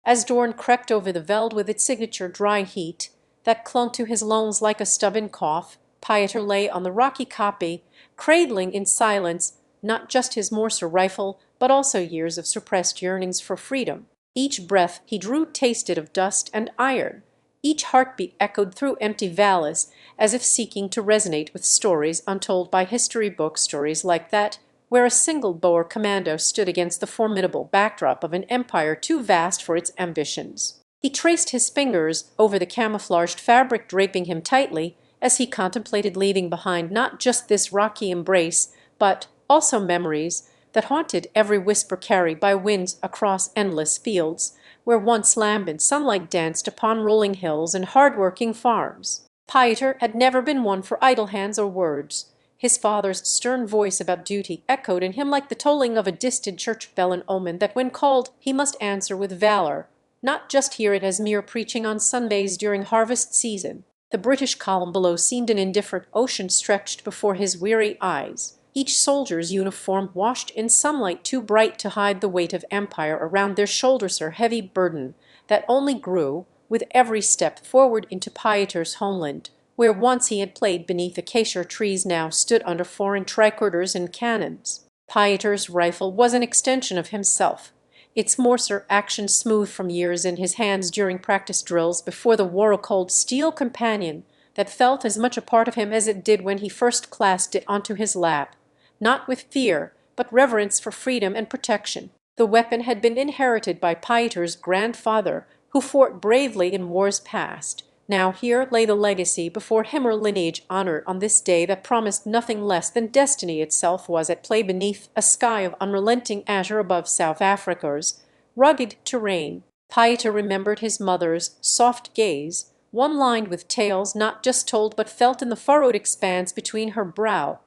As Dorn crept over the veld with its signature dry heat, that clung to his lungs like a stubborn cough, Pieter lay on the rocky kopje, cradling in silence not just his Mauser rifle, but also years of suppressed yearnings for freedom. Each breath he drew tasted of dust and iron. Each heartbeat echoed through empty valleys, as if seeking to resonate with stories untold by history books, stories like that where a single Boer commando stood against the formidable backdrop of an empire too vast for its ambitions. He traced his fingers over the camouflaged fabric draping him tightly as he contemplated leaving behind not just this rocky embrace, but also memories that haunted every whisper carried by winds across endless fields, where once lambent sunlight danced upon rolling hills and hard-working farms. Pieter had never been one for idle hands or words. His father's stern voice about duty echoed in him like the tolling of a distant church bell, an omen that when called he must answer with valor, not just hear it as mere preaching on Sundays during harvest season. The British column below seemed an indifferent ocean stretched before his weary eyes, each soldier's uniform washed in sunlight too bright to hide the weight of empire around their shoulders, a heavy burden that only grew with every step forward into Pieter's homeland, where once he had played beneath acacia trees now stood under foreign tricorders and cannons. Pieter's rifle was an extension of himself, its Mauser action smooth from years in his hands during practice drills before the war, a cold steel companion that felt as much a part of him as it did when he first clasped it onto his lap, not with fear, but reverence for freedom and protection. The weapon had been inherited by Pieter's grandfather, who fought bravely in wars past. Now here lay the legacy before him, her lineage honored on this day that promised nothing less than destiny itself was at play beneath a sky of unrelenting azure above South Africa's rugged terrain. Pieter remembered his mother's soft gaze, one lined with tales not just told but felt in the furrowed expanse between her brow,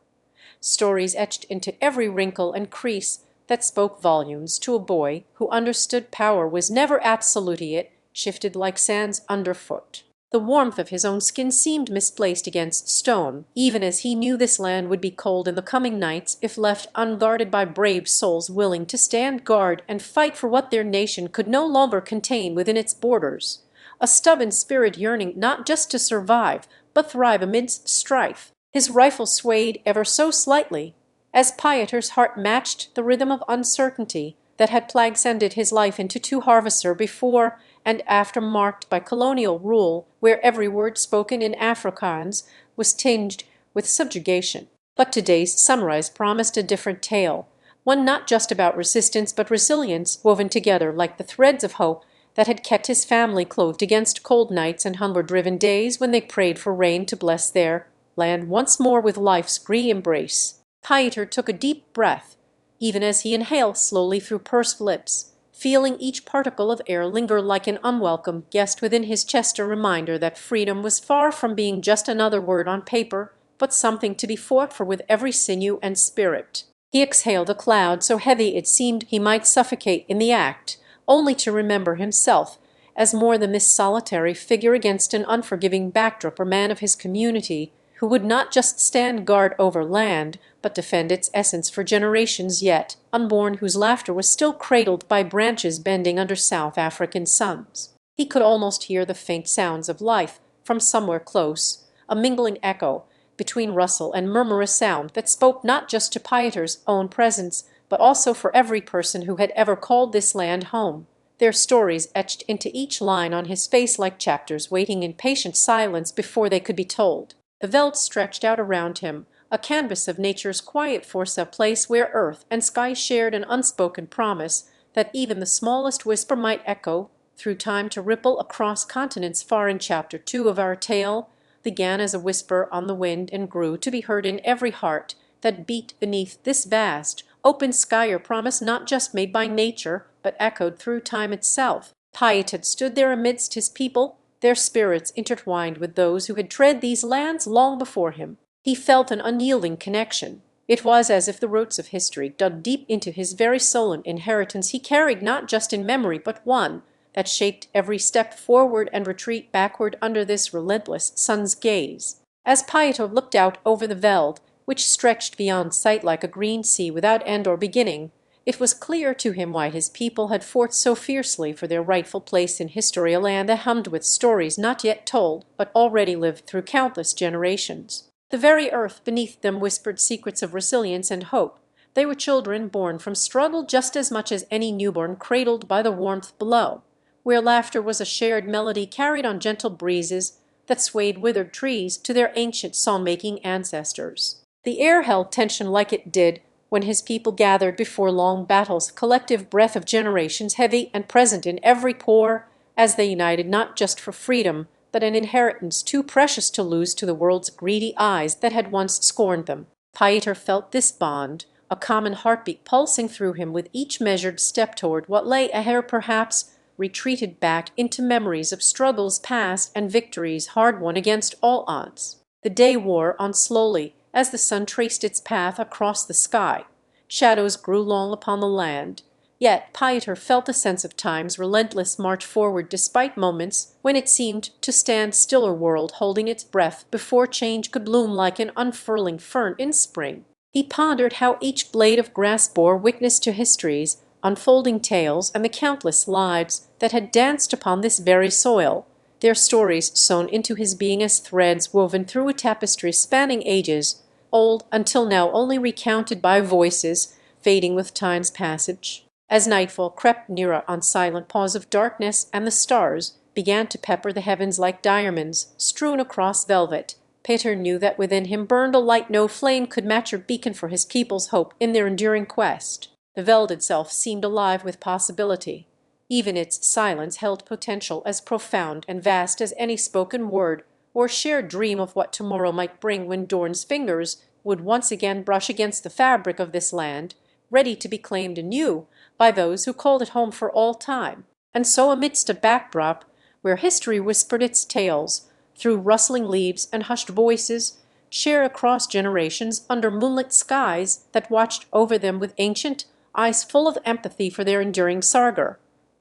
stories etched into every wrinkle and crease that spoke volumes to a boy who understood power was never absolute, it shifted like sands underfoot. The warmth of his own skin seemed misplaced against stone, even as he knew this land would be cold in the coming nights if left unguarded by brave souls willing to stand guard and fight for what their nation could no longer contain within its borders. A stubborn spirit yearning not just to survive, but thrive amidst strife. His rifle swayed ever so slightly, as Pieter's heart matched the rhythm of uncertainty that had plague-sended his life into two harvests before and after, marked by colonial rule, where every word spoken in Afrikaans was tinged with subjugation. But today's sunrise promised a different tale, one not just about resistance but resilience, woven together like the threads of hope that had kept his family clothed against cold nights and hunger-driven days when they prayed for rain to bless their land once more with life's green embrace. Pieter took a deep breath, even as he inhaled slowly through pursed lips, feeling each particle of air linger like an unwelcome guest within his chest, a reminder that freedom was far from being just another word on paper, but something to be fought for with every sinew and spirit. He exhaled a cloud so heavy it seemed he might suffocate in the act, only to remember himself as more than this solitary figure against an unforgiving backdrop, a man of his community who would not just stand guard over land, but defend its essence for generations yet unborn, whose laughter was still cradled by branches bending under South African suns. He could almost hear the faint sounds of life from somewhere close, a mingling echo between rustle and murmurous sound that spoke not just to Pieter's own presence, but also for every person who had ever called this land home, their stories etched into each line on his face like chapters waiting in patient silence before they could be told. The veldt stretched out around him, a canvas of nature's quiet force, a place where earth and sky shared an unspoken promise that even the smallest whisper might echo through time to ripple across continents far. In Chapter 2 of our tale began as a whisper on the wind and grew to be heard in every heart that beat beneath this vast, open sky, a promise not just made by nature, but echoed through time itself. Pieter stood there amidst his people, their spirits intertwined with those who had tread these lands long before him. He felt an unyielding connection. It was as if the roots of history dug deep into his very soul, an inheritance he carried not just in memory, but one that shaped every step forward and retreat backward under this relentless sun's gaze. As Pieter looked out over the veld, which stretched beyond sight like a green sea without end or beginning, It was clear to him why his people had fought so fiercely for their rightful place in history, a land that hummed with stories not yet told, but already lived through countless generations. The very earth beneath them whispered secrets of resilience and hope. They were children born from struggle just as much as any newborn cradled by the warmth below, where laughter was a shared melody carried on gentle breezes that swayed withered trees to their ancient song-making ancestors. The air held tension like it did when his people gathered before long battles, collective breath of generations heavy and present in every pore, as they united not just for freedom, but an inheritance too precious to lose to the world's greedy eyes that had once scorned them. Pieter felt this bond, a common heartbeat pulsing through him with each measured step toward what lay ahead, perhaps retreated back into memories of struggles past and victories hard won against all odds. The day wore on slowly as the sun traced its path across the sky. Shadows grew long upon the land, yet Pieter felt a sense of time's relentless march forward despite moments when it seemed to stand still, a world holding its breath before change could bloom like an unfurling fern in spring. He pondered how each blade of grass bore witness to history's unfolding tales and the countless lives that had danced upon this very soil, their stories sewn into his being as threads woven through a tapestry spanning ages, old until now only recounted by voices fading with time's passage. As nightfall crept nearer on silent pause of darkness, and the stars began to pepper the heavens like diamonds strewn across velvet, Pieter knew that within him burned a light no flame could match, or beacon for his people's hope in their enduring quest. The Veldt itself seemed alive with possibility. Even its silence held potential as profound and vast as any spoken word or shared dream of what tomorrow might bring, when Dorn's fingers would once again brush against the fabric of this land, ready to be claimed anew by those who called it home for all time. And so, amidst a backdrop where history whispered its tales through rustling leaves and hushed voices, shared across generations under moonlit skies that watched over them with ancient eyes full of empathy for their enduring saga,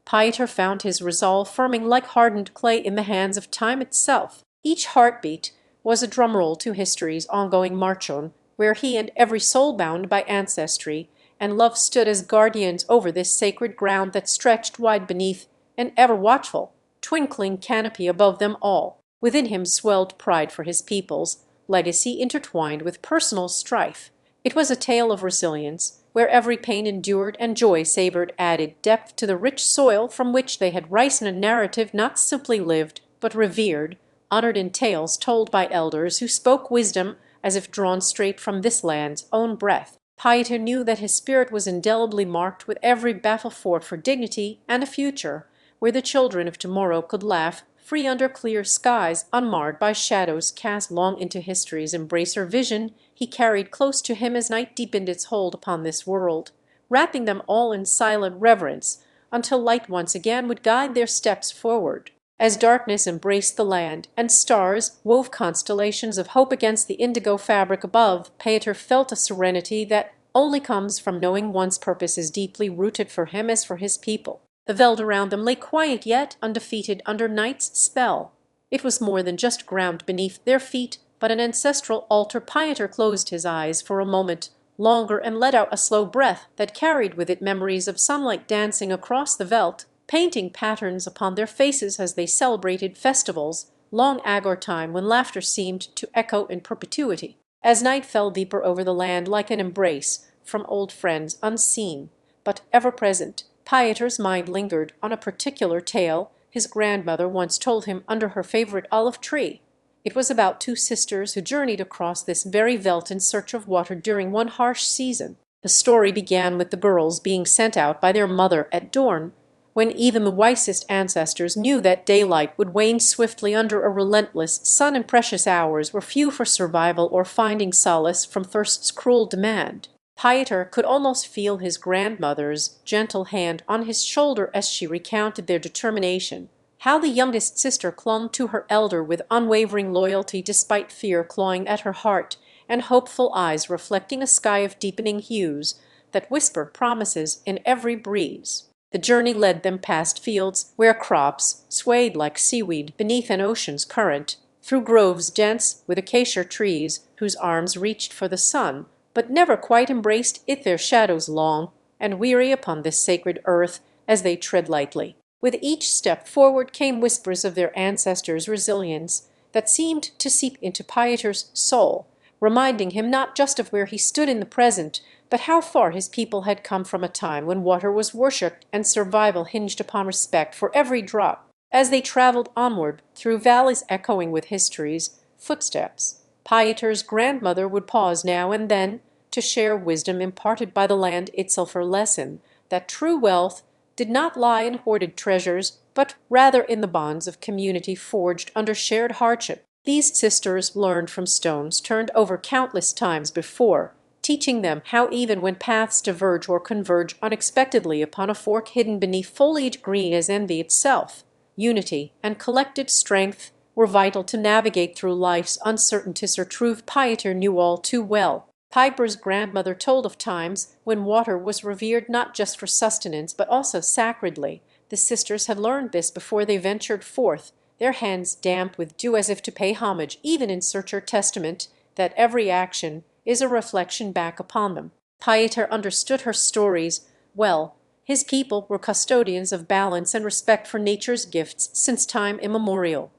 Pieter found his resolve firming like hardened clay in the hands of time itself. Each heartbeat was a drumroll to history's ongoing march on, where he and every soul bound by ancestry and love stood as guardians over this sacred ground that stretched wide beneath an ever-watchful, twinkling canopy above them all. Within him swelled pride for his people's legacy intertwined with personal strife. It was a tale of resilience, where every pain endured and joy savored added depth to the rich soil from which they had risen, a narrative not simply lived, but revered, honored in tales told by elders who spoke wisdom as if drawn straight from this land's own breath. Pieter knew that his spirit was indelibly marked with every battle fought for dignity and a future where the children of tomorrow could laugh free under clear skies, unmarred by shadows cast long into history's embracer. Vision he carried close to him as night deepened its hold upon this world, wrapping them all in silent reverence until light once again would guide their steps forward. As darkness embraced the land and stars wove constellations of hope against the indigo fabric above, Pieter felt a serenity that only comes from knowing one's purpose is deeply rooted for him as for his people. The Veldt around them lay quiet yet undefeated under night's spell. It was more than just ground beneath their feet, but an ancestral altar. Pieter closed his eyes for a moment longer and let out a slow breath that carried with it memories of sunlight dancing across the Veldt, painting patterns upon their faces as they celebrated festivals, long ago time when laughter seemed to echo in perpetuity. As night fell deeper over the land like an embrace from old friends unseen but ever present, Pieter's mind lingered on a particular tale his grandmother once told him under her favorite olive tree. It was about two sisters who journeyed across this very Veldt in search of water during one harsh season. The story began with the girls being sent out by their mother at dawn, when even the wisest ancestors knew that daylight would wane swiftly under a relentless sun and precious hours were few for survival or finding solace from thirst's cruel demand. Pieter could almost feel his grandmother's gentle hand on his shoulder as she recounted their determination, how the youngest sister clung to her elder with unwavering loyalty despite fear clawing at her heart, and hopeful eyes reflecting a sky of deepening hues that whispered promises in every breeze. The journey led them past fields where crops swayed like seaweed beneath an ocean's current, through groves dense with acacia trees whose arms reached for the sun, but never quite embraced it, their shadows long, and weary upon this sacred earth as they tread lightly. With each step forward came whispers of their ancestors' resilience that seemed to seep into Pieter's soul, reminding him not just of where he stood in the present, but how far his people had come from a time when water was worshipped and survival hinged upon respect for every drop. As they traveled onward through valleys echoing with history's footsteps, Pieter's grandmother would pause now and then to share wisdom imparted by the land itself, her lesson that true wealth did not lie in hoarded treasures, but rather in the bonds of community forged under shared hardship. These sisters learned from stones turned over countless times before, teaching them how even when paths diverge or converge unexpectedly upon a fork hidden beneath foliage green as envy itself, unity and collected strength were vital to navigate through life's uncertainties. Or truth Pieter knew all too well. Piper's grandmother told of times when water was revered not just for sustenance but also sacredly. The sisters had learned this before they ventured forth, their hands damp with dew as if to pay homage, even in search or testament, that every action is a reflection back upon them. Pieter understood her stories well. His people were custodians of balance and respect for nature's gifts since time immemorial,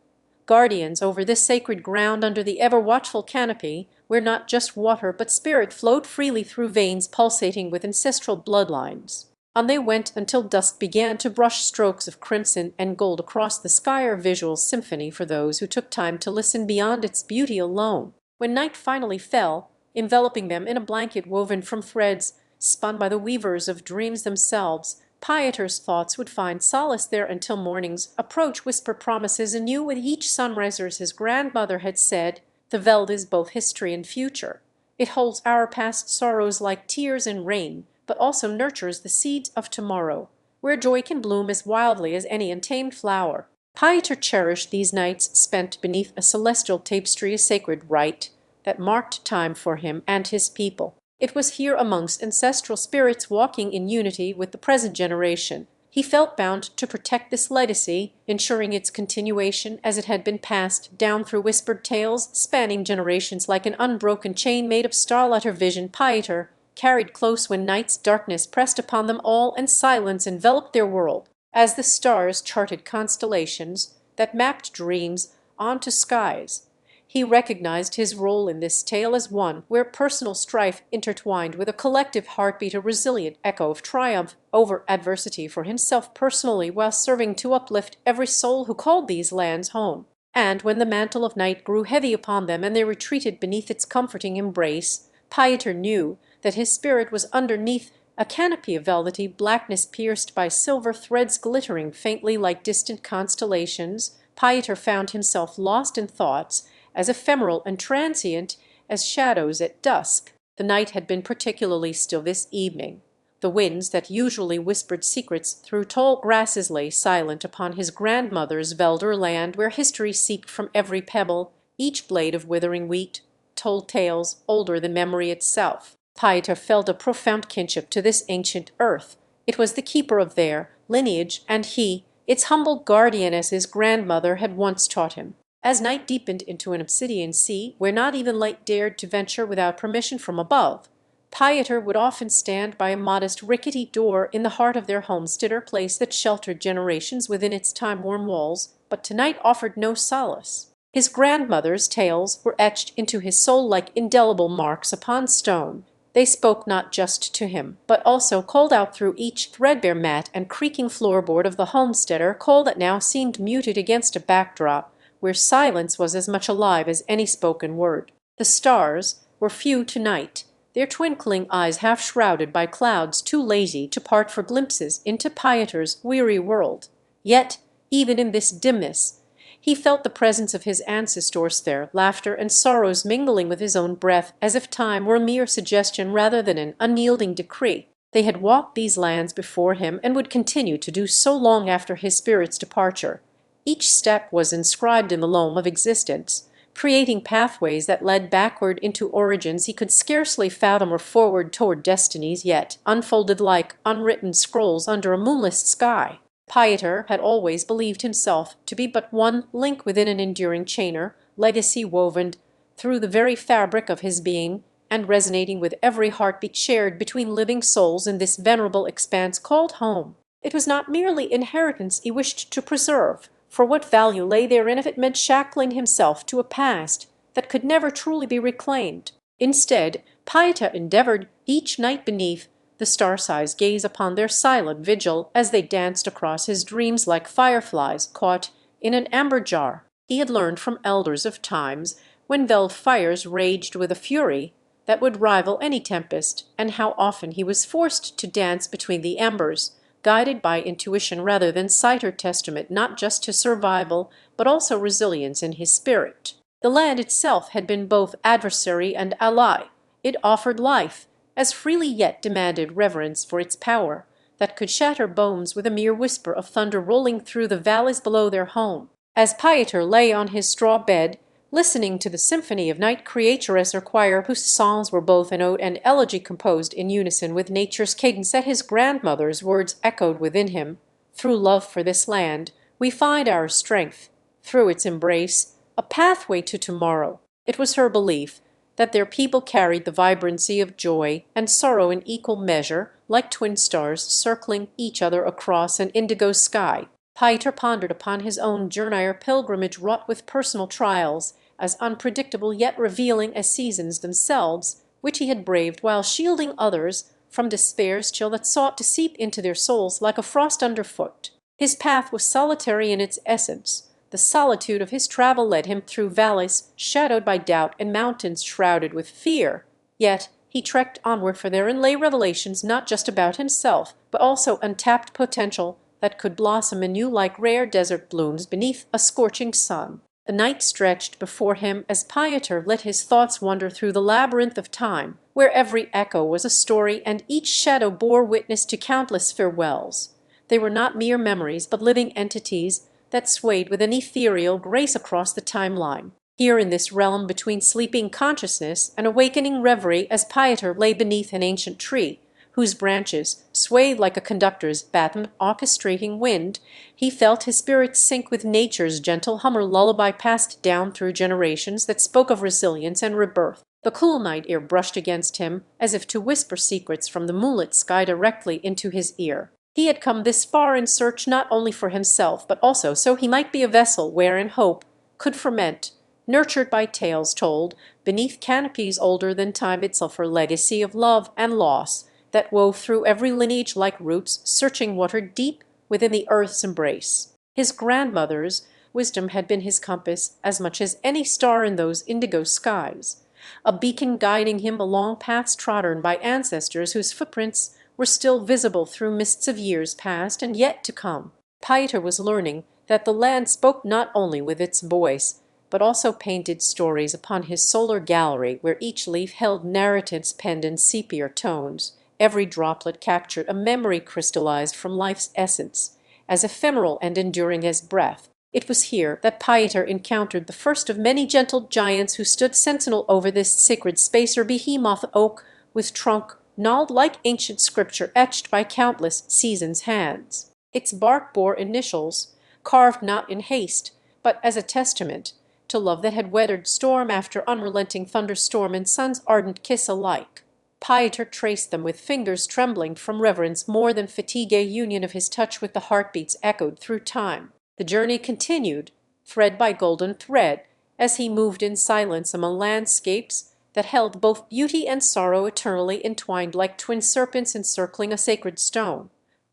guardians over this sacred ground under the ever-watchful canopy, where not just water but spirit flowed freely through veins pulsating with ancestral bloodlines. On they went until dusk began to brush strokes of crimson and gold across the sky, a visual symphony for those who took time to listen beyond its beauty alone. When night finally fell, enveloping them in a blanket woven from threads spun by the weavers of dreams themselves, Pieter's thoughts would find solace there until morning's approach whisper promises anew with each sunrise. As his grandmother had said, the Veldt is both history and future. It holds our past sorrows like tears and rain, but also nurtures the seeds of tomorrow, where joy can bloom as wildly as any untamed flower. Pieter cherished these nights spent beneath a celestial tapestry, a sacred rite that marked time for him and his people. It was here amongst ancestral spirits walking in unity with the present generation. He felt bound to protect this legacy, ensuring its continuation as it had been passed down through whispered tales spanning generations like an unbroken chain made of starlight. Or vision Pieter carried close when night's darkness pressed upon them all and silence enveloped their world. As the stars charted constellations that mapped dreams onto skies, he recognized his role in this tale as one where personal strife intertwined with a collective heartbeat, a resilient echo of triumph over adversity for himself personally, while serving to uplift every soul who called these lands home. And when the mantle of night grew heavy upon them and they retreated beneath its comforting embrace, Pieter knew that his spirit was underneath a canopy of velvety blackness pierced by silver threads glittering faintly like distant constellations. Pieter found himself lost in thoughts as ephemeral and transient as shadows at dusk. The night had been particularly still this evening. The winds that usually whispered secrets through tall grasses lay silent upon his grandmother's Velder land, where history seeped from every pebble. Each blade of withering wheat told tales older than memory itself. Pieter felt a profound kinship to this ancient earth. It was the keeper of their lineage, and he, its humble guardian, as his grandmother had once taught him. As night deepened into an obsidian sea, where not even light dared to venture without permission from above, Pieter would often stand by a modest rickety door in the heart of their homestead, or place that sheltered generations within its time-worn walls, but tonight offered no solace. His grandmother's tales were etched into his soul like indelible marks upon stone. They spoke not just to him, but also called out through each threadbare mat and creaking floorboard of the homesteader, call that now seemed muted against a backdrop where silence was as much alive as any spoken word. The stars were few tonight, their twinkling eyes half shrouded by clouds too lazy to part for glimpses into Pieter's weary world. Yet, even in this dimness, he felt the presence of his ancestors there, laughter and sorrows mingling with his own breath, as if time were a mere suggestion rather than an unyielding decree. They had walked these lands before him and would continue to do so long after his spirit's departure. Each step was inscribed in the loam of existence, creating pathways that led backward into origins he could scarcely fathom, or forward toward destinies yet unfolded like unwritten scrolls under a moonless sky. Pieter had always believed himself to be but one link within an enduring chain, or legacy woven through the very fabric of his being. and resonating with every heartbeat shared between living souls in this venerable expanse called home. It was not merely inheritance he wished to preserve, for what value lay therein if it meant shackling himself to a past that could never truly be reclaimed? Instead, Pieter endeavored each night beneath the star-size gaze upon their silent vigil as they danced across his dreams like fireflies caught in an amber jar. He had learned from elders of times when Veldt fires raged with a fury that would rival any tempest, and how often he was forced to dance between the embers, guided by intuition rather than sight or testament not just to survival but also resilience in his spirit. The land itself had been both adversary and ally. It offered life, as freely yet demanded reverence for its power, that could shatter bones with a mere whisper of thunder rolling through the valleys below their home. As Pieter lay on his straw bed, listening to the symphony of night creaturess or choir whose songs were both an ode and elegy composed in unison with nature's cadence, that his grandmother's words echoed within him, "Through love for this land we find our strength, through its embrace a pathway to tomorrow." It was her belief that their people carried the vibrancy of joy and sorrow in equal measure, like twin stars circling each other across an indigo sky. Pieter pondered upon his own journey or pilgrimage wrought with personal trials, as unpredictable yet revealing as seasons themselves, which he had braved while shielding others from despair's chill that sought to seep into their souls like a frost underfoot. His path was solitary in its essence. The solitude of his travel led him through valleys shadowed by doubt and mountains shrouded with fear. Yet he trekked onward, for therein lay revelations not just about himself, but also untapped potential that could blossom anew like rare desert blooms beneath a scorching sun. The night stretched before him as Pieter let his thoughts wander through the labyrinth of time, where every echo was a story and each shadow bore witness to countless farewells. They were not mere memories, but living entities that swayed with an ethereal grace across the timeline. Here in this realm between sleeping consciousness and awakening reverie, as Pieter lay beneath an ancient tree, whose branches swayed like a conductor's baton orchestrating wind, he felt his spirit sink with nature's gentle hum or lullaby passed down through generations that spoke of resilience and rebirth. The cool night air brushed against him as if to whisper secrets from the moonlit sky directly into his ear. He had come this far in search not only for himself, but also so he might be a vessel wherein hope could ferment, nurtured by tales told beneath canopies older than time itself, her legacy of love and loss that wove through every lineage like roots searching water deep within the earth's embrace. His grandmother's wisdom had been his compass as much as any star in those indigo skies, a beacon guiding him along paths trodden by ancestors whose footprints were still visible through mists of years past and yet to come. Pieter was learning that the land spoke not only with its voice, but also painted stories upon his solar gallery, where each leaf held narratives penned in sepia tones. Every droplet captured a memory crystallized from life's essence, as ephemeral and enduring as breath. It was here that Pieter encountered the first of many gentle giants who stood sentinel over this sacred space, or behemoth oak with trunk gnarled like ancient scripture etched by countless seasons' hands. Its bark bore initials, carved not in haste, but as a testament to love that had weathered storm after unrelenting thunderstorm and sun's ardent kiss alike. Pieter traced them with fingers trembling from reverence more than fatigue. A union of his touch with the heartbeats echoed through time. The journey continued, thread by golden thread, as he moved in silence among landscapes that held both beauty and sorrow eternally entwined like twin serpents encircling a sacred stone,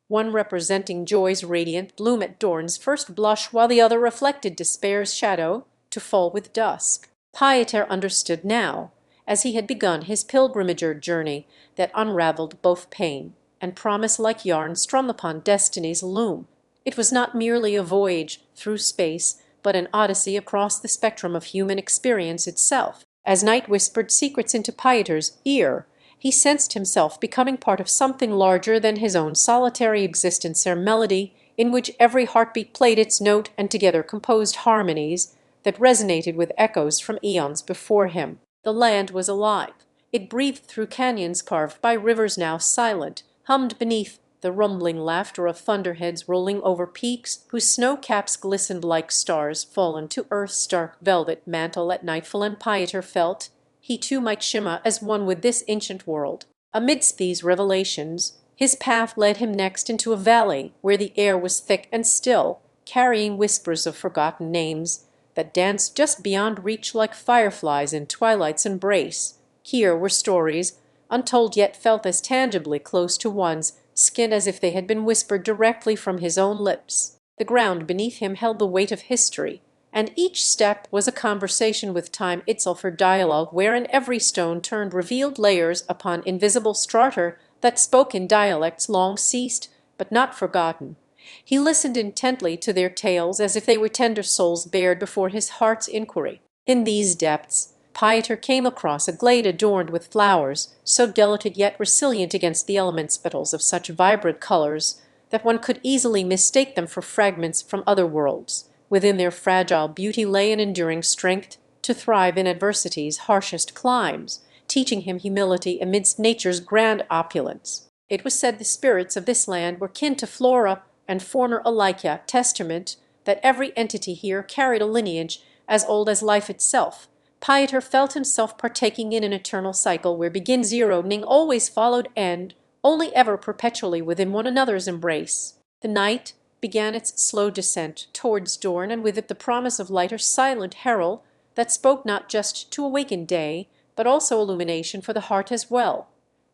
one representing joy's radiant bloom at dawn's first blush, while the other reflected despair's shadow to fall with dusk. Pieter understood now, as he had begun his pilgrimage or journey that unraveled both pain and promise like yarn strung upon destiny's loom. It was not merely a voyage through space, but an odyssey across the spectrum of human experience itself. As night whispered secrets into Pieter's ear, he sensed himself becoming part of something larger than his own solitary existence, a melody in which every heartbeat played its note and together composed harmonies that resonated with echoes from eons before him. The land was alive. It breathed through canyons carved by rivers now silent, hummed beneath the rumbling laughter of thunderheads rolling over peaks whose snow caps glistened like stars fallen to earth's dark velvet mantle at nightfall, and Pieter felt he too might shimmer as one with this ancient world. Amidst these revelations, his path led him next into a valley where the air was thick and still, carrying whispers of forgotten names that danced just beyond reach like fireflies in twilight's embrace. Here were stories, untold yet felt as tangibly close to one's skin as if they had been whispered directly from his own lips. The ground beneath him held the weight of history, and each step was a conversation with time itself, or dialogue wherein every stone turned revealed layers upon invisible strata that spoke in dialects long ceased but not forgotten. He listened intently to their tales as if they were tender souls bared before his heart's inquiry. In these depths Pieter came across a glade adorned with flowers, so delicate yet resilient against the elements, petals of such vibrant colors that one could easily mistake them for fragments from other worlds. Within their fragile beauty lay an enduring strength to thrive in adversity's harshest climes, teaching him humility amidst nature's grand opulence. It was said the spirits of this land were kin to flora and fauna alike, a testament that every entity here carried a lineage as old as life itself. Pieter felt himself partaking in an eternal cycle where begin zero ning always followed end, only ever perpetually within one another's embrace. The night began its slow descent towards dawn, and with it the promise of lighter silent herald that spoke not just to awaken day, but also illumination for the heart as well.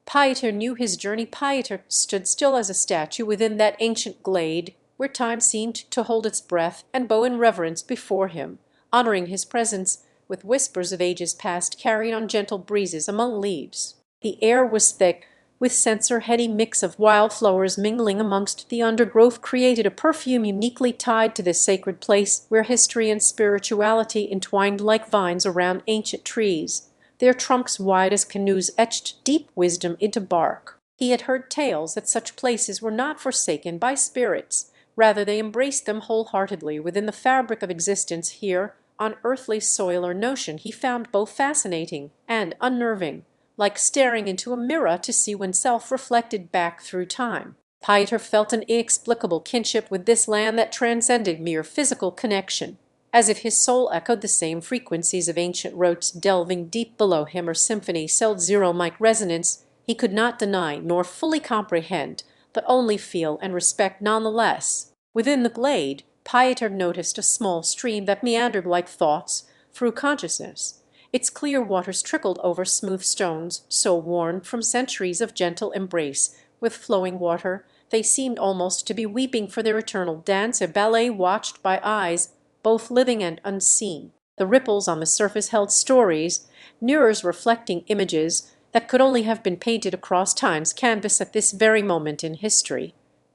Pieter knew his journey. Pieter stood still as a statue within that ancient glade, where time seemed to hold its breath and bow in reverence before him, honoring his presence with whispers of ages past carried on gentle breezes among leaves. The air was thick with censer-heady mix of wild flowers mingling amongst the undergrowth created a perfume uniquely tied to this sacred place where history and spirituality entwined like vines around ancient trees, their trunks wide as canoes etched deep wisdom into bark. He had heard tales that such places were not forsaken by spirits, rather they embraced them wholeheartedly within the fabric of existence here on earthly soil or notion he found both fascinating and unnerving, like staring into a mirror to see oneself reflected back through time. Pieter felt an inexplicable kinship with this land that transcended mere physical connection, as if his soul echoed the same frequencies of ancient rotes delving deep below him, or symphony celled zero-mic resonance he could not deny nor fully comprehend, but only feel and respect nonetheless. Within the glade Pieter noticed a small stream that meandered like thoughts through consciousness. Its clear waters trickled over smooth stones, so worn from centuries of gentle embrace with flowing water they seemed almost to be weeping for their eternal dance, a ballet watched by eyes both living and unseen. The ripples on the surface held stories, mirrors reflecting images that could only have been painted across time's canvas at this very moment in history.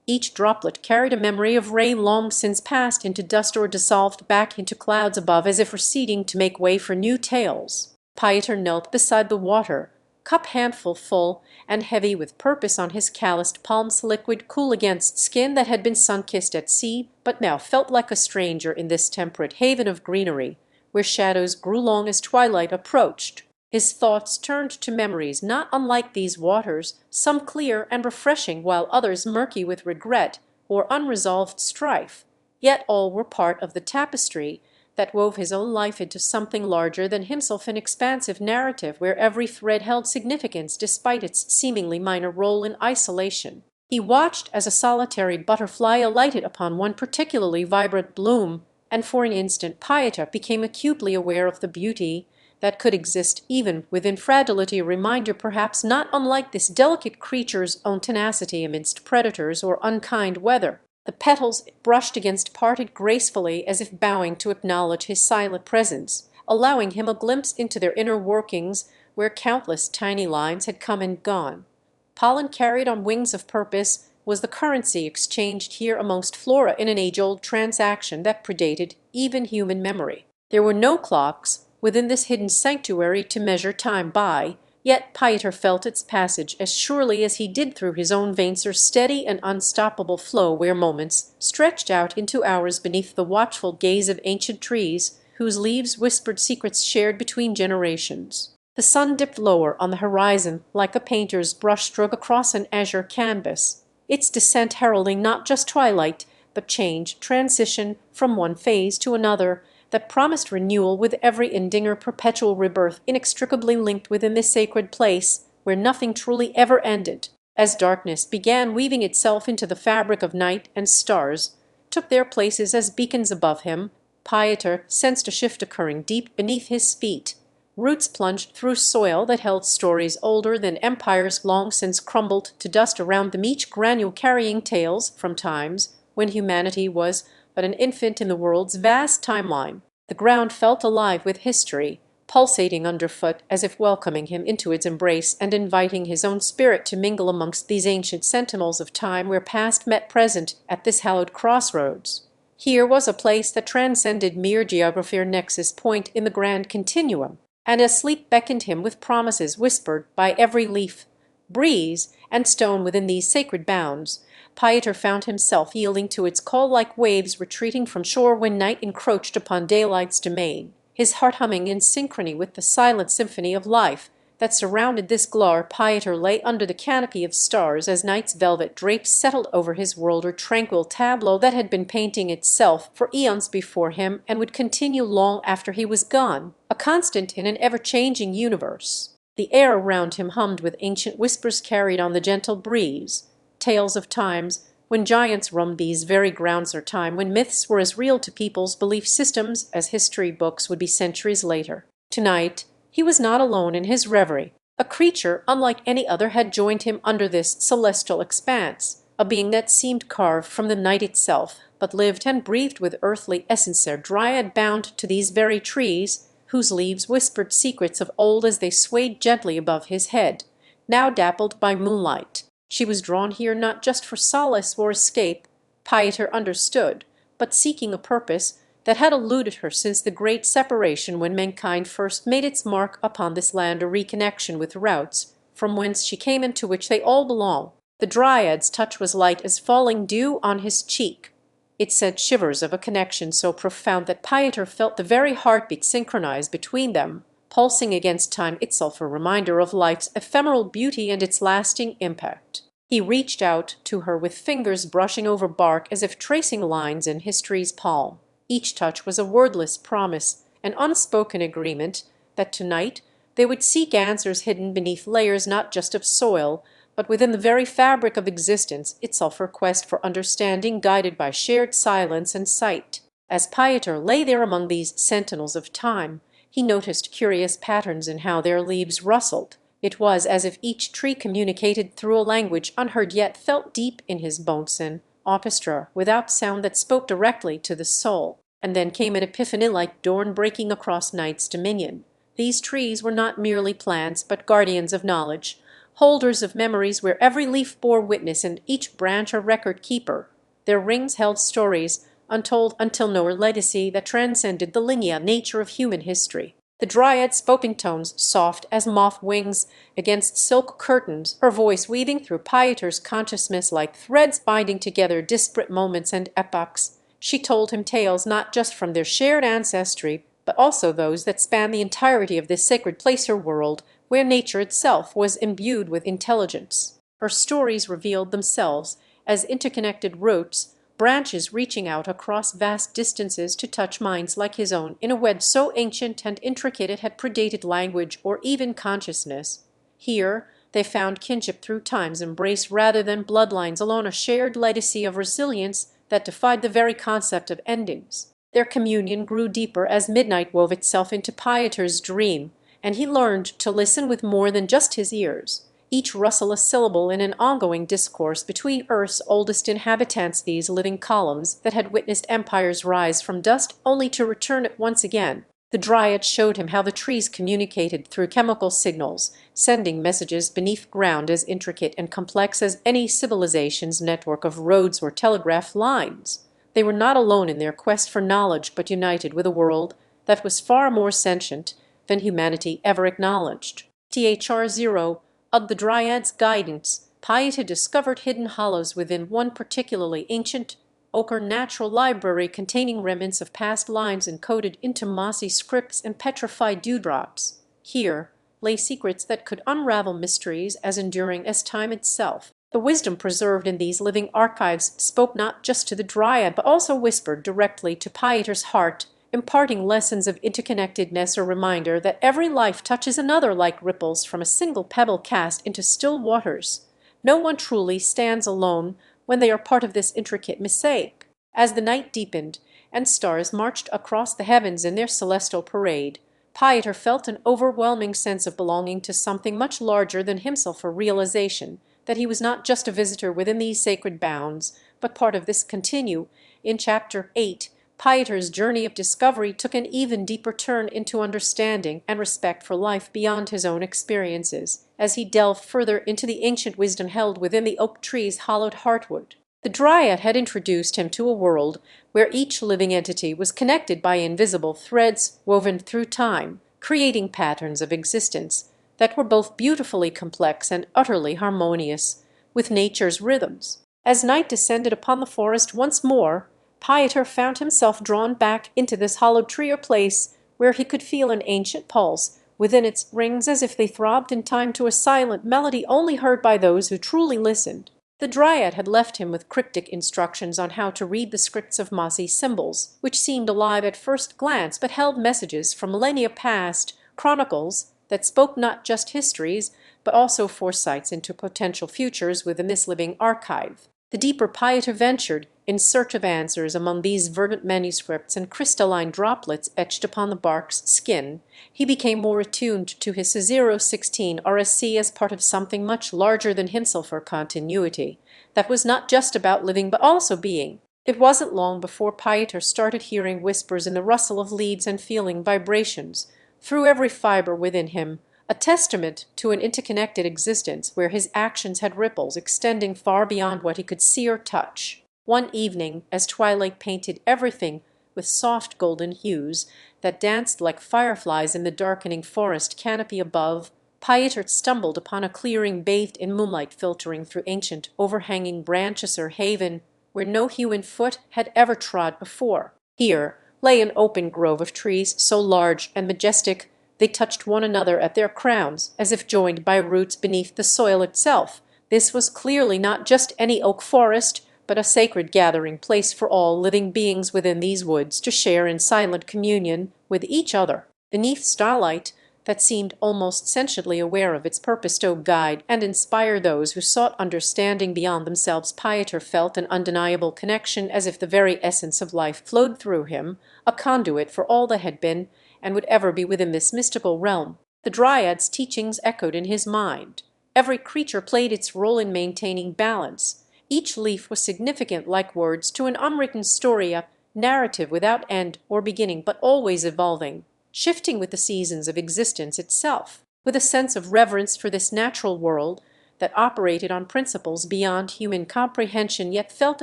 Each droplet carried a memory of ray long since passed into dust or dissolved back into clouds above as if receding to make way for new tales. Pieter knelt beside the water, cup handful full and heavy with purpose on his calloused palms, liquid cool against skin that had been sun-kissed at sea, but now felt like a stranger in this temperate haven of greenery, where shadows grew long as twilight approached. His thoughts turned to memories not unlike these waters, some clear and refreshing, while others murky with regret or unresolved strife, yet all were part of the tapestry that wove his own life into something larger than himself, an expansive narrative where every thread held significance despite its seemingly minor role in isolation. He watched as a solitary butterfly alighted upon one particularly vibrant bloom, and for an instant Pieter became acutely aware of the beauty that could exist even within fragility, a reminder perhaps not unlike this delicate creature's own tenacity amidst predators or unkind weather. The petals brushed against parted gracefully as if bowing to acknowledge his silent presence, allowing him a glimpse into their inner workings where countless tiny lines had come and gone. Pollen carried on wings of purpose was the currency exchanged here amongst flora in an age-old transaction that predated even human memory. There were no clocks within this hidden sanctuary to measure time by, yet Pieter felt its passage as surely as he did through his own veins, a steady and unstoppable flow where moments stretched out into hours beneath the watchful gaze of ancient trees whose leaves whispered secrets shared between generations. The sun dipped lower on the horizon like a painter's brushstroke across an azure canvas, its descent heralding not just twilight, but change, transition from one phase to another, that promised renewal with every endinger, perpetual rebirth, inextricably linked within this sacred place where nothing truly ever ended. As darkness began weaving itself into the fabric of night, and stars took their places as beacons above him, Pieter sensed a shift occurring deep beneath his feet. Roots plunged through soil that held stories older than empires long since crumbled to dust around them, each granule carrying tales from times when humanity was but an infant in the world's vast timeline. The ground felt alive with history, pulsating underfoot as if welcoming him into its embrace and inviting his own spirit to mingle amongst these ancient sentinels of time where past met present at this hallowed crossroads. Here was a place that transcended mere geography or nexus point in the grand continuum, and as sleep beckoned him with promises whispered by every leaf, breeze, and stone within these sacred bounds, Pieter found himself yielding to its call like waves retreating from shore when night encroached upon daylight's domain, his heart humming in synchrony with the silent symphony of life that surrounded this gloire. Pieter lay under the canopy of stars as night's velvet drapes settled over his world, or tranquil tableau that had been painting itself for eons before him and would continue long after he was gone, a constant in an ever-changing universe. The air around him hummed with ancient whispers carried on the gentle breeze, tales of times when giants roamed these very grounds, or time when myths were as real to people's belief systems as history books would be centuries later. Tonight he was not alone in his reverie. A creature unlike any other had joined him under this celestial expanse, a being that seemed carved from the night itself, but lived and breathed with earthly essence, a dryad bound to these very trees, whose leaves whispered secrets of old as they swayed gently above his head, now dappled by moonlight. She was drawn here not just for solace or escape, Pieter understood, but seeking a purpose that had eluded her since the great separation when mankind first made its mark upon this land, a reconnection with routes from whence she came and to which they all belong. The dryad's touch was light as falling dew on his cheek. It sent shivers of a connection so profound that Pieter felt the very heartbeat synchronize between them, pulsing against time itself, a reminder of life's ephemeral beauty and its lasting impact. He reached out to her with fingers brushing over bark as if tracing lines in history's palm. Each touch was a wordless promise, an unspoken agreement that tonight they would seek answers hidden beneath layers not just of soil, but within the very fabric of existence itself, her quest for understanding guided by shared silence and sight. As Pieter lay there among these sentinels of time, he noticed curious patterns in how their leaves rustled. It was as if each tree communicated through a language unheard yet felt deep in his bones, an orchestra without sound that spoke directly to the soul. And then came an epiphany like dawn breaking across night's dominion. These trees were not merely plants, but guardians of knowledge, holders of memories where every leaf bore witness and each branch a record keeper. Their rings held stories, untold until now, a legacy that transcended the linear nature of human history. The dryad spoke in tones soft as moth wings against silk curtains, her voice weaving through Pieter's consciousness like threads binding together disparate moments and epochs. She told him tales not just from their shared ancestry, but also those that span the entirety of this sacred place or world, where nature itself was imbued with intelligence. Her stories revealed themselves as interconnected roots, branches reaching out across vast distances to touch minds like his own in a web so ancient and intricate it had predated language or even consciousness. Here they found kinship through time's embrace rather than bloodlines alone, a shared legacy of resilience that defied the very concept of endings. Their communion grew deeper as midnight wove itself into Pieter's dream, and he learned to listen with more than just his ears, each rustle a syllable in an ongoing discourse between Earth's oldest inhabitants, these living columns that had witnessed empires rise from dust only to return at once again. The dryad showed him how the trees communicated through chemical signals, sending messages beneath ground as intricate and complex as any civilization's network of roads or telegraph lines. They were not alone in their quest for knowledge, but united with a world that was far more sentient than humanity ever acknowledged. Thr0 of the dryad's guidance, Pieter discovered hidden hollows within one particularly ancient ochre natural library containing remnants of past lines encoded into mossy scripts and petrified dewdrops. Here lay secrets that could unravel mysteries as enduring as time itself. The wisdom preserved in these living archives spoke not just to the dryad, but also whispered directly to Pieter's heart, imparting lessons of interconnectedness, a reminder that every life touches another like ripples from a single pebble cast into still waters. No one truly stands alone when they are part of this intricate mosaic. As the night deepened and stars marched across the heavens in their celestial parade, Pieter felt an overwhelming sense of belonging to something much larger than himself, a realization that he was not just a visitor within these sacred bounds, but part of this continue. In Chapter 8, Pieter's journey of discovery took an even deeper turn into understanding and respect for life beyond his own experiences, as he delved further into the ancient wisdom held within the oak tree's hollowed heartwood. The Dryad had introduced him to a world where each living entity was connected by invisible threads woven through time, creating patterns of existence that were both beautifully complex and utterly harmonious with nature's rhythms. As night descended upon the forest once more, Pieter found himself drawn back into this hollowed tree, or place where he could feel an ancient pulse within its rings, as if they throbbed in time to a silent melody only heard by those who truly listened. The Dryad had left him with cryptic instructions on how to read the scripts of mossy symbols, which seemed alive at first glance but held messages from millennia past, chronicles that spoke not just histories but also foresights into potential futures within this living archive. The deeper Pieter ventured in search of answers among these verdant manuscripts and crystalline droplets etched upon the bark's skin, he became more attuned to his 016 RSC as part of something much larger than himself, or continuity that was not just about living but also being. It wasn't long before Pieter started hearing whispers in the rustle of leaves and feeling vibrations through every fiber within him, a testament to an interconnected existence where his actions had ripples extending far beyond what he could see or touch. One evening, as twilight painted everything with soft golden hues that danced like fireflies in the darkening forest canopy above, Pieter stumbled upon a clearing bathed in moonlight filtering through ancient overhanging branches, or haven where no human foot had ever trod before. Here lay an open grove of trees so large and majestic they touched one another at their crowns, as if joined by roots beneath the soil itself. This was clearly not just any oak forest, but a sacred gathering place for all living beings within these woods to share in silent communion with each other. Beneath starlight that seemed almost sentiently aware of its purpose to guide and inspire those who sought understanding beyond themselves, Pieter felt an undeniable connection, as if the very essence of life flowed through him, a conduit for all that had been and would ever be within this mystical realm. The Dryad's teachings echoed in his mind. Every creature played its role in maintaining balance. Each leaf was significant like words to an unwritten story, a narrative without end or beginning, but always evolving, shifting with the seasons of existence itself. With a sense of reverence for this natural world that operated on principles beyond human comprehension yet felt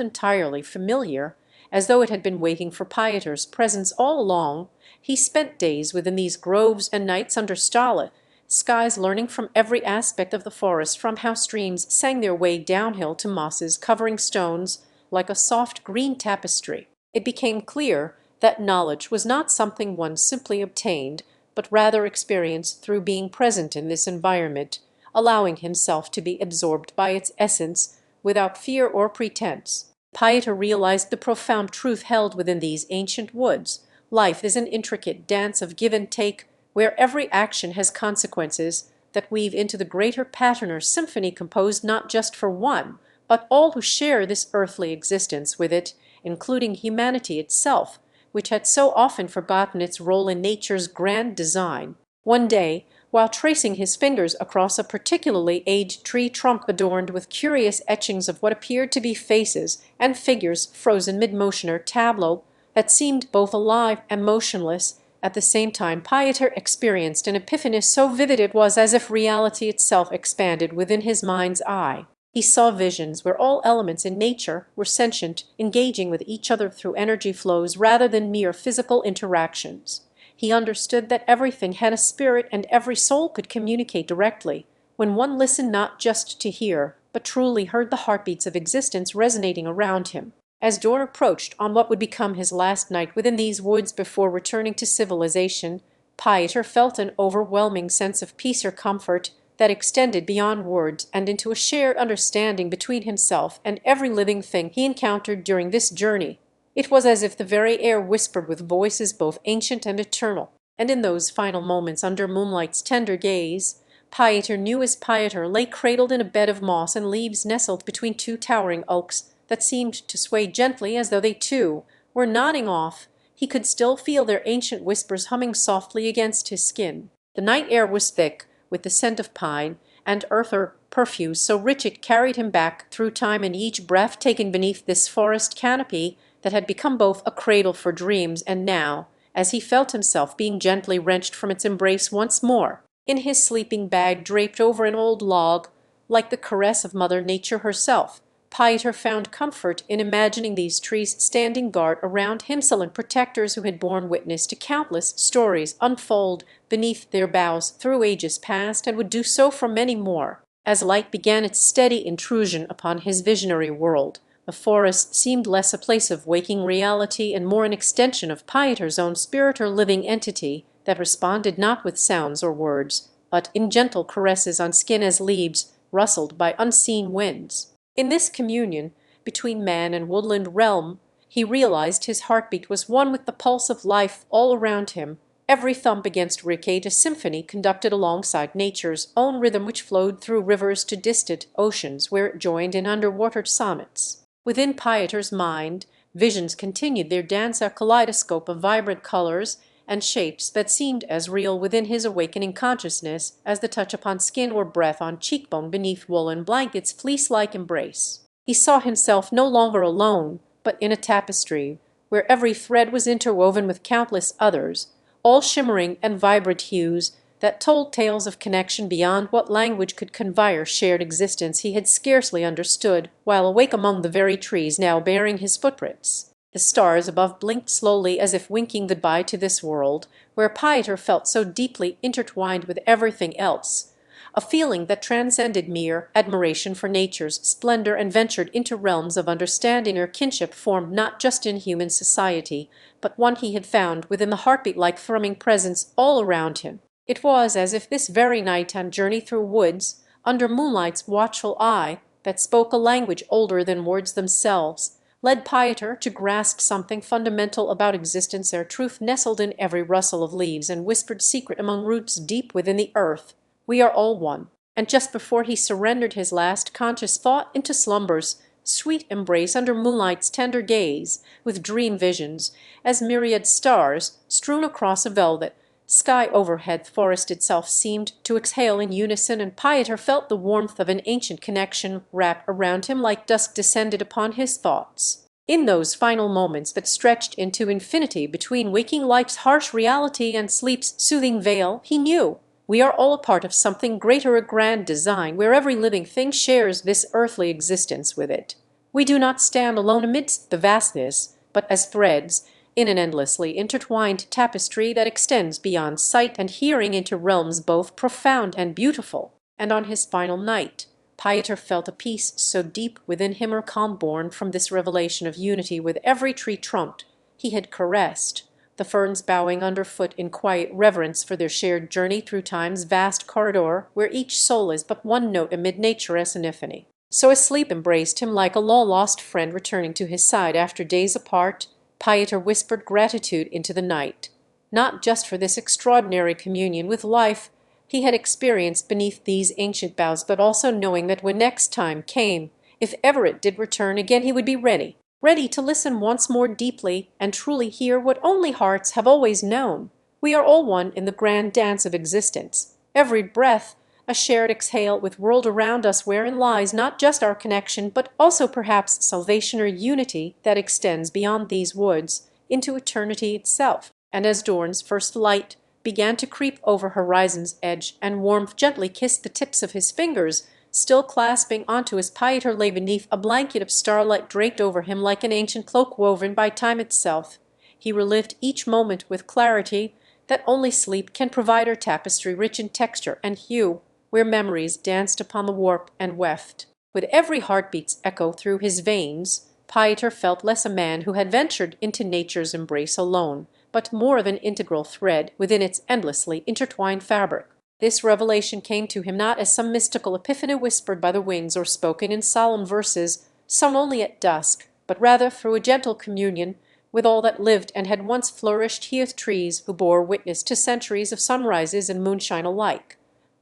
entirely familiar, as though it had been waiting for Pieter's presence all along, he spent days within these groves and nights under starlit skies, learning from every aspect of the forest, from how streams sang their way downhill to mosses covering stones like a soft green tapestry. It became clear that knowledge was not something one simply obtained, but rather experienced through being present in this environment, allowing himself to be absorbed by its essence without fear or pretense. Pieter realized the profound truth held within these ancient woods. Life is an intricate dance of give and take, where every action has consequences that weave into the greater pattern or symphony composed not just for one, but all who share this earthly existence with it, including humanity itself, which had so often forgotten its role in nature's grand design. One day, while tracing his fingers across a particularly aged tree trunk adorned with curious etchings of what appeared to be faces and figures frozen mid-motion, or tableau that seemed both alive and motionless, at the same time Pieter experienced an epiphany so vivid it was as if reality itself expanded within his mind's eye. He saw visions where all elements in nature were sentient, engaging with each other through energy flows rather than mere physical interactions. He understood that everything had a spirit and every soul could communicate directly, when one listened not just to hear, but truly heard the heartbeats of existence resonating around him. As dawn approached on what would become his last night within these woods before returning to civilization, Pieter felt an overwhelming sense of peace or comfort that extended beyond words and into a shared understanding between himself and every living thing he encountered during this journey. It was as if the very air whispered with voices both ancient and eternal. And in those final moments under moonlight's tender gaze, Pieter knew as Pieter lay cradled in a bed of moss and leaves nestled between two towering oaks that seemed to sway gently as though they too were nodding off, he could still feel their ancient whispers humming softly against his skin. The night air was thick with the scent of pine and earther perfumes so rich it carried him back through time, and each breath taken beneath this forest canopy that had become both a cradle for dreams and now, as he felt himself being gently wrenched from its embrace once more, in his sleeping bag draped over an old log, like the caress of Mother Nature herself, Pieter found comfort in imagining these trees standing guard around him, silent protectors who had borne witness to countless stories unfold beneath their boughs through ages past, and would do so for many more. As light began its steady intrusion upon his visionary world, the forest seemed less a place of waking reality and more an extension of Pieter's own spirit or living entity that responded not with sounds or words, but in gentle caresses on skin as leaves rustled by unseen winds. In this communion between man and woodland realm, he realized his heartbeat was one with the pulse of life all around him, every thump against ricade a symphony conducted alongside nature's own rhythm which flowed through rivers to distant oceans where it joined in underwater sonnets. Within Pieter's mind, visions continued their dance, a kaleidoscope of vibrant colors and shapes that seemed as real within his awakening consciousness as the touch upon skin or breath on cheekbone beneath woolen blankets' fleece-like embrace. He saw himself no longer alone, but in a tapestry, where every thread was interwoven with countless others, all shimmering and vibrant hues that told tales of connection beyond what language could convey, shared existence he had scarcely understood, while awake among the very trees now bearing his footprints. The stars above blinked slowly as if winking goodbye to this world, where Pieter felt so deeply intertwined with everything else, a feeling that transcended mere admiration for nature's splendor and ventured into realms of understanding or kinship formed not just in human society, but one he had found within the heartbeat-like thrumming presence all around him. It was as if this very night and journey through woods, under moonlight's watchful eye that spoke a language older than words themselves, led Pieter to grasp something fundamental about existence, ere truth nestled in every rustle of leaves and whispered secret among roots deep within the earth. We are all one. And just before he surrendered his last conscious thought into slumber's sweet embrace under moonlight's tender gaze, with dream visions, as myriad stars strewn across a velvet sky overhead, the forest itself seemed to exhale in unison, and Pieter felt the warmth of an ancient connection wrap around him like dusk descended upon his thoughts. In those final moments that stretched into infinity between waking life's harsh reality and sleep's soothing veil, he knew we are all a part of something greater, a grand design, where every living thing shares this earthly existence with it. We do not stand alone amidst the vastness, but as threads in an endlessly intertwined tapestry that extends beyond sight and hearing into realms both profound and beautiful. And on his final night, Pieter felt a peace so deep within him, or calm born from this revelation of unity with every tree trunk he had caressed, the ferns bowing underfoot in quiet reverence for their shared journey through time's vast corridor, where each soul is but one note amid nature as symphony. So as sleep embraced him like a long-lost friend returning to his side after days apart, Pieter whispered gratitude into the night, not just for this extraordinary communion with life he had experienced beneath these ancient boughs, but also knowing that when next time came, if ever it did return again, he would be ready to listen once more deeply and truly hear what only hearts have always known. We are all one in the grand dance of existence, every breath a shared exhale with world around us, wherein lies not just our connection, but also perhaps salvation or unity that extends beyond these woods into eternity itself. And as dawn's first light began to creep over horizon's edge and warmth gently kissed the tips of his fingers, still clasping onto his, Pieter lay beneath a blanket of starlight draped over him like an ancient cloak woven by time itself. He relived each moment with clarity that only sleep can provide, or tapestry rich in texture and hue, where memories danced upon the warp and weft. With every heartbeat's echo through his veins, Pieter felt less a man who had ventured into nature's embrace alone, but more of an integral thread within its endlessly intertwined fabric. This revelation came to him not as some mystical epiphany whispered by the winds or spoken in solemn verses sung only at dusk, but rather through a gentle communion with all that lived and had once flourished heath trees who bore witness to centuries of sunrises and moonshine alike,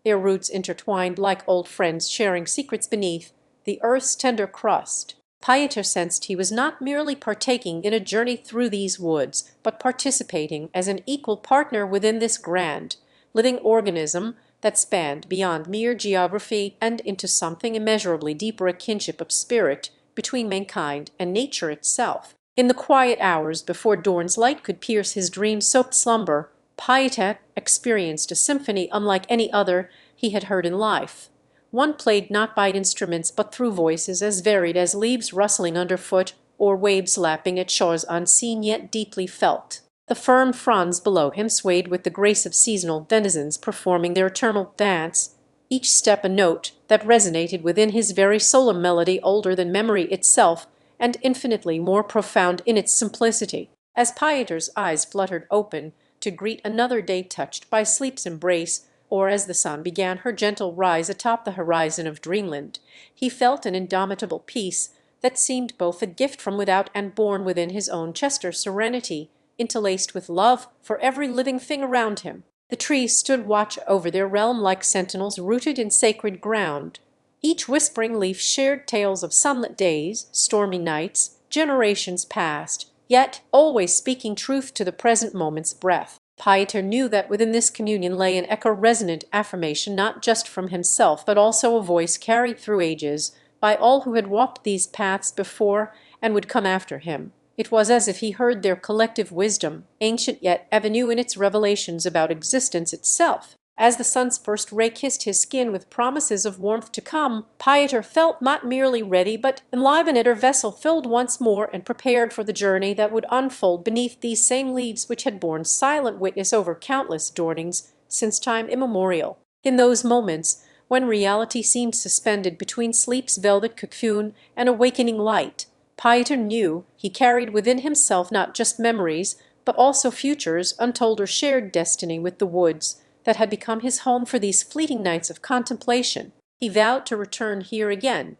their roots intertwined like old friends sharing secrets beneath the earth's tender crust. Pieter sensed he was not merely partaking in a journey through these woods, but participating as an equal partner within this grand, living organism that spanned beyond mere geography and into something immeasurably deeper, a kinship of spirit between mankind and nature itself. In the quiet hours before dawn's light could pierce his dream-soaked slumber, Pieter experienced a symphony unlike any other he had heard in life. One played not by instruments but through voices as varied as leaves rustling underfoot or waves lapping at shores unseen yet deeply felt. The firm fronds below him swayed with the grace of seasonal denizens performing their eternal dance, each step a note that resonated within his very soul, a melody older than memory itself and infinitely more profound in its simplicity. As Pieter's eyes fluttered open to greet another day touched by sleep's embrace, or as the sun began her gentle rise atop the horizon of dreamland, he felt an indomitable peace that seemed both a gift from without and born within his own Chester serenity, interlaced with love for every living thing around him. The trees stood watch over their realm like sentinels rooted in sacred ground. Each whispering leaf shared tales of sunlit days, stormy nights, generations past, yet always speaking truth to the present moment's breath. Pieter knew that within this communion lay an echo-resonant affirmation not just from himself but also a voice carried through ages by all who had walked these paths before and would come after him. It was as if he heard their collective wisdom, ancient yet ever new in its revelations about existence itself. As the sun's first ray kissed his skin with promises of warmth to come, Pieter felt not merely ready but enlivened, her vessel filled once more and prepared for the journey that would unfold beneath these same leaves which had borne silent witness over countless dawnings since time immemorial. In those moments when reality seemed suspended between sleep's velvet cocoon and awakening light, Pieter knew he carried within himself not just memories, but also futures, untold or shared destiny with the woods that had become his home for these fleeting nights of contemplation. He vowed to return here again,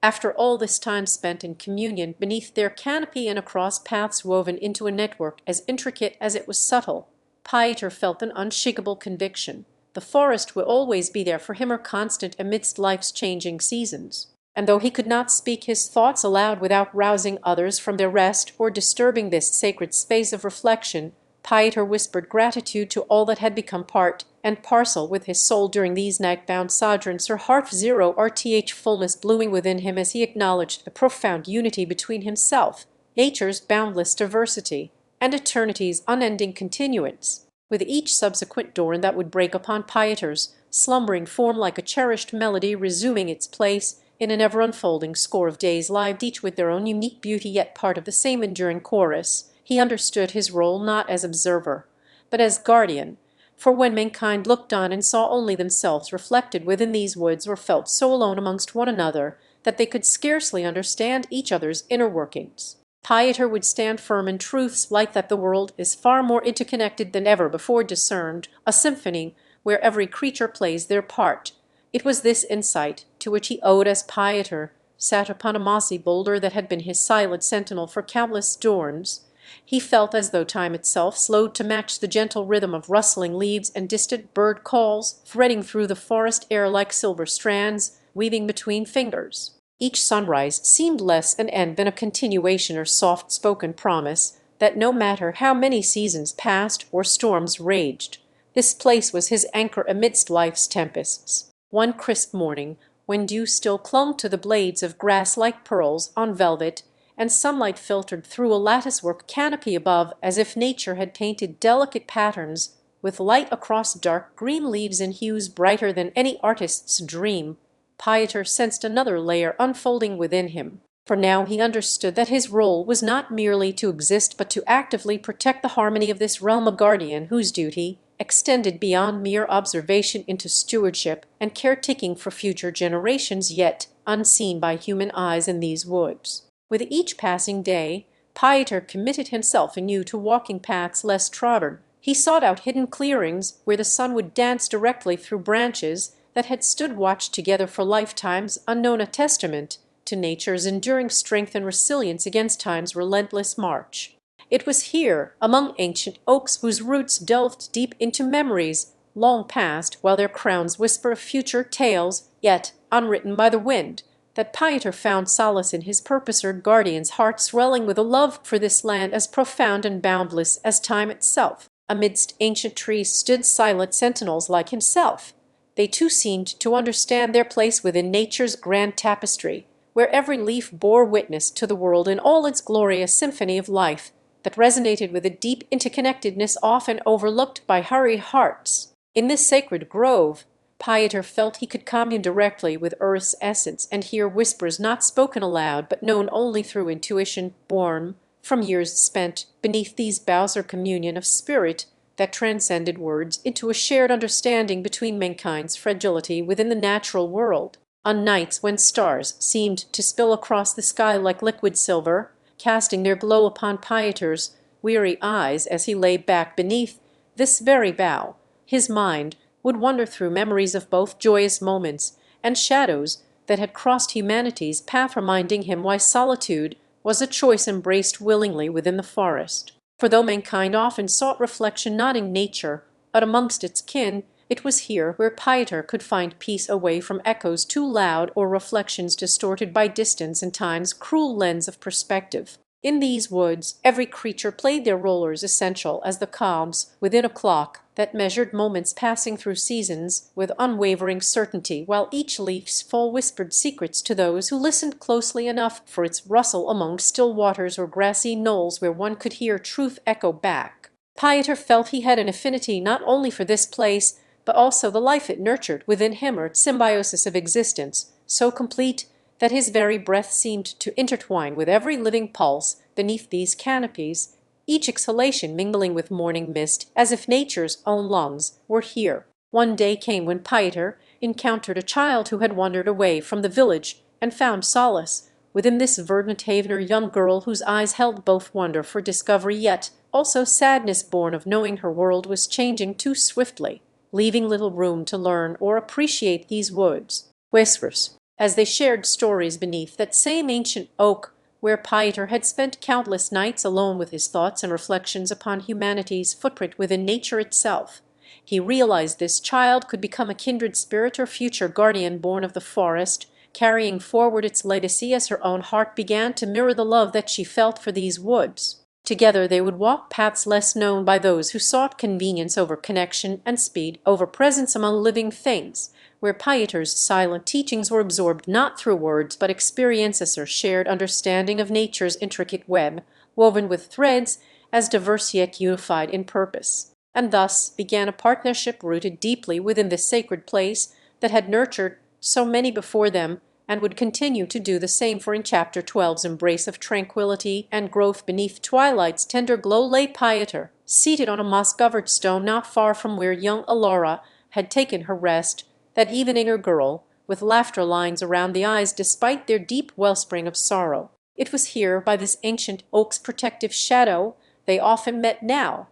after all this time spent in communion beneath their canopy and across paths woven into a network as intricate as it was subtle. Pieter felt an unshakable conviction. The forest would always be there for him, or constant amidst life's changing seasons. And though he could not speak his thoughts aloud without rousing others from their rest or disturbing this sacred space of reflection, Pieter whispered gratitude to all that had become part and parcel with his soul during these night-bound sojourns, her heart zero RTH fullness blooming within him as he acknowledged the profound unity between himself, nature's boundless diversity, and eternity's unending continuance. With each subsequent dawn that would break upon Pieter's slumbering form like a cherished melody resuming its place in an ever-unfolding score of days lived each with their own unique beauty yet part of the same enduring chorus, he understood his role not as observer, but as guardian, for when mankind looked on and saw only themselves reflected within these woods, or felt so alone amongst one another that they could scarcely understand each other's inner workings, Pieter would stand firm in truths like that the world is far more interconnected than ever before discerned, a symphony where every creature plays their part. It was this insight to which he owed, as Pieter sat upon a mossy boulder that had been his silent sentinel for countless dawns. He felt as though time itself slowed to match the gentle rhythm of rustling leaves and distant bird calls, threading through the forest air like silver strands, weaving between fingers. Each sunrise seemed less an end than a continuation or soft-spoken promise that no matter how many seasons passed or storms raged, this place was his anchor amidst life's tempests. One crisp morning, when dew still clung to the blades of grass like pearls on velvet, and sunlight filtered through a lattice-work canopy above as if nature had painted delicate patterns with light across dark green leaves in hues brighter than any artist's dream, Pieter sensed another layer unfolding within him. For now he understood that his role was not merely to exist but to actively protect the harmony of this realm, a guardian whose duty extended beyond mere observation into stewardship and caretaking for future generations yet unseen by human eyes in these woods. With each passing day, Pieter committed himself anew to walking paths less trodden. He sought out hidden clearings where the sun would dance directly through branches that had stood watch together for lifetimes unknown, a testament to nature's enduring strength and resilience against time's relentless march. It was here, among ancient oaks whose roots delved deep into memories long past, while their crowns whisper of future tales yet unwritten by the wind, that Pieter found solace in his purposer guardian's heart swelling with a love for this land as profound and boundless as time itself. Amidst ancient trees stood silent sentinels like himself. They too seemed to understand their place within nature's grand tapestry, where every leaf bore witness to the world in all its glorious symphony of life that resonated with a deep interconnectedness often overlooked by hurried hearts. In this sacred grove, Pieter felt he could commune directly with earth's essence and hear whispers not spoken aloud but known only through intuition, born from years spent beneath these boughs, or communion of spirit that transcended words into a shared understanding between mankind's fragility within the natural world. On nights when stars seemed to spill across the sky like liquid silver, casting their glow upon Pieter's weary eyes as he lay back beneath this very bough, his mind would wander through memories of both joyous moments and shadows that had crossed humanity's path, reminding him why solitude was a choice embraced willingly within the forest. For though mankind often sought reflection not in nature, but amongst its kin, it was here where Pieter could find peace away from echoes too loud or reflections distorted by distance and time's cruel lens of perspective. In these woods every creature played their role as essential as the cogs within a clock that measured moments passing through seasons with unwavering certainty, while each leaf's fall whispered secrets to those who listened closely enough for its rustle among still waters or grassy knolls where one could hear truth echo back. Pieter felt he had an affinity not only for this place, but also the life it nurtured within him, or its symbiosis of existence, so complete that his very breath seemed to intertwine with every living pulse beneath these canopies, each exhalation mingling with morning mist, as if nature's own lungs were here. One day came when Pieter encountered a child who had wandered away from the village and found solace within this verdant haven, a young girl whose eyes held both wonder for discovery yet also sadness born of knowing her world was changing too swiftly, leaving little room to learn or appreciate these woods. Whispers, as they shared stories beneath that same ancient oak where Pieter had spent countless nights alone with his thoughts and reflections upon humanity's footprint within nature itself. He realized this child could become a kindred spirit or future guardian born of the forest, carrying forward its legacy as her own heart began to mirror the love that she felt for these woods. Together they would walk paths less known by those who sought convenience over connection and speed over presence among living things, where Pieter's silent teachings were absorbed not through words but experiences or shared understanding of nature's intricate web, woven with threads as diverse yet unified in purpose. And thus began a partnership rooted deeply within the sacred place that had nurtured so many before them and would continue to do the same, for in Chapter 12's embrace of tranquility and growth beneath twilight's tender glow lay Pieter, seated on a moss-covered stone not far from where young Alora had taken her rest, that evening girl, with laughter lines around the eyes despite their deep wellspring of sorrow. It was here, by this ancient oak's protective shadow, they often met now.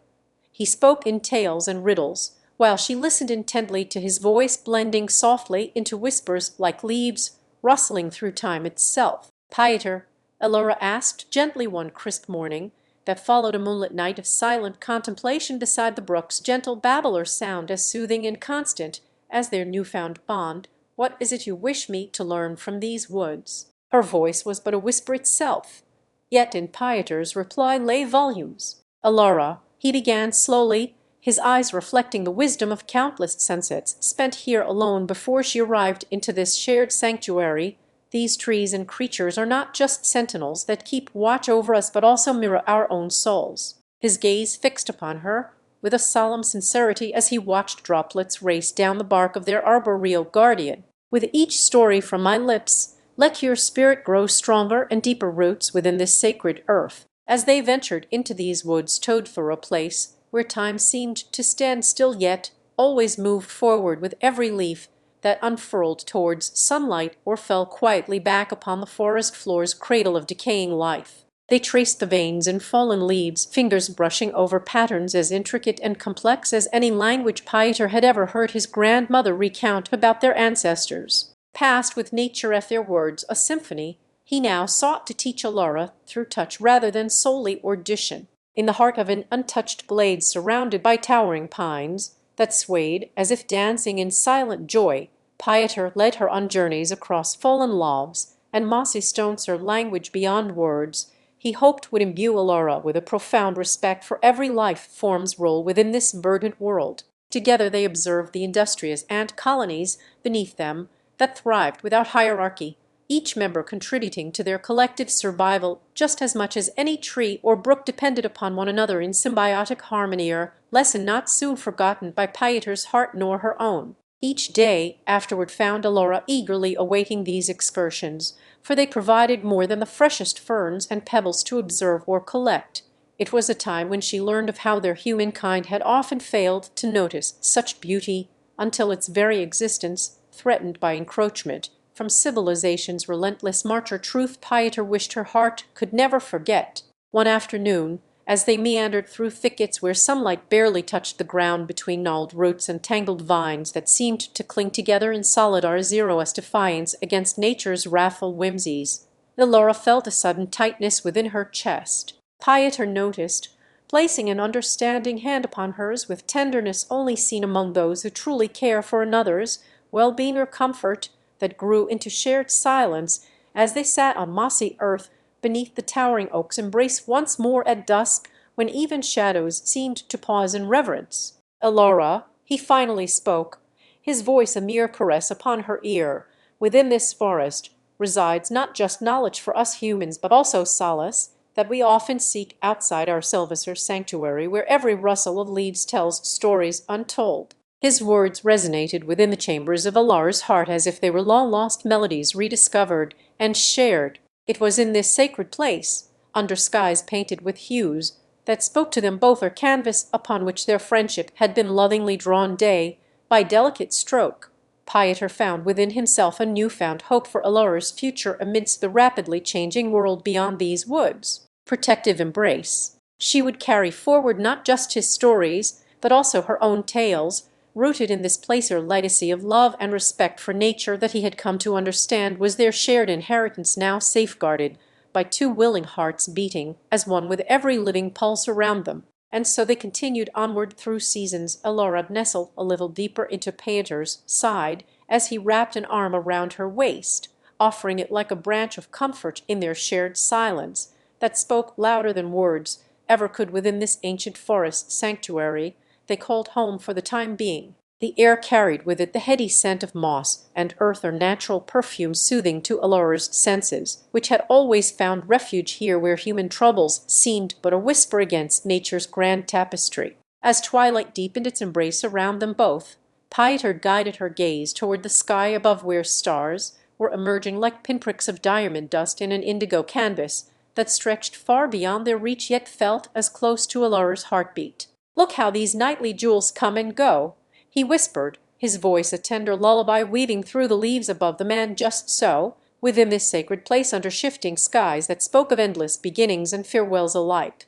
He spoke in tales and riddles, while she listened intently to his voice, blending softly into whispers like leaves rustling through time itself. "Pieter," Alora asked gently one crisp morning that followed a moonlit night of silent contemplation beside the brook's gentle babble or sound as soothing and constant as their new-found bond, "what is it you wish me to learn from these woods?" Her voice was but a whisper itself, yet in Pieter's reply lay volumes. "Alora," he began slowly, his eyes reflecting the wisdom of countless sunsets spent here alone before she arrived into this shared sanctuary, "these trees and creatures are not just sentinels that keep watch over us but also mirror our own souls." His gaze fixed upon her with a solemn sincerity as he watched droplets race down the bark of their arboreal guardian. "With each story from my lips, let your spirit grow stronger and deeper roots within this sacred earth." As they ventured into these woods towed through a place where time seemed to stand still yet always moved forward with every leaf that unfurled towards sunlight or fell quietly back upon the forest floor's cradle of decaying life. They traced the veins in fallen leaves, fingers brushing over patterns as intricate and complex as any language Pieter had ever heard his grandmother recount about their ancestors. Passed with nature at their words, a symphony, he now sought to teach Alora through touch rather than solely audition. In the heart of an untouched glade surrounded by towering pines that swayed as if dancing in silent joy, Pieter led her on journeys across fallen logs and mossy stones, her language beyond words, he hoped would imbue Alora with a profound respect for every life form's role within this verdant world. Together they observed the industrious ant colonies beneath them that thrived without hierarchy, each member contributing to their collective survival just as much as any tree or brook depended upon one another in symbiotic harmony, a lesson not soon forgotten by Pieter's heart nor her own. Each day afterward found Alora eagerly awaiting these excursions, for they provided more than the freshest ferns and pebbles to observe or collect. It was a time when she learned of how their humankind had often failed to notice such beauty until its very existence threatened by encroachment from civilization's relentless march, a truth Pieter wished her heart could never forget. One afternoon, as they meandered through thickets where sunlight barely touched the ground between gnarled roots and tangled vines that seemed to cling together in solid zeroous defiance against nature's wrathful whimsies, Alora felt a sudden tightness within her chest. Pieter noticed, placing an understanding hand upon hers with tenderness only seen among those who truly care for another's well-being or comfort, that grew into shared silence as they sat on mossy earth beneath the towering oaks, embraced once more at dusk when even shadows seemed to pause in reverence. "Alora," he finally spoke, his voice a mere caress upon her ear, "within this forest resides not just knowledge for us humans, but also solace that we often seek outside our sylvester sanctuary, where every rustle of leaves tells stories untold." His words resonated within the chambers of Alora's heart as if they were long-lost melodies rediscovered and shared. It was in this sacred place, under skies painted with hues that spoke to them both, a canvas upon which their friendship had been lovingly drawn day by delicate stroke, Pieter found within himself a new-found hope for Alora's future amidst the rapidly changing world beyond these woods. Protective embrace. She would carry forward not just his stories, but also her own tales, rooted in this placer legacy of love and respect for nature that he had come to understand was their shared inheritance, now safeguarded by two willing hearts beating as one with every living pulse around them. And so they continued onward through seasons, Alora nestled a little deeper into Pieter's side as he wrapped an arm around her waist, offering it like a branch of comfort in their shared silence that spoke louder than words ever could within this ancient forest sanctuary they called home for the time being. The air carried with it the heady scent of moss and earth, or natural perfume soothing to Alora's senses, which had always found refuge here where human troubles seemed but a whisper against nature's grand tapestry. As twilight deepened its embrace around them both, Pieter guided her gaze toward the sky above, where stars were emerging like pinpricks of diamond dust in an indigo canvas that stretched far beyond their reach yet felt as close to Alora's heartbeat. "Look how these nightly jewels come and go," he whispered, his voice a tender lullaby weaving through the leaves above the man. Just so, within this sacred place under shifting skies that spoke of endless beginnings and farewells alike,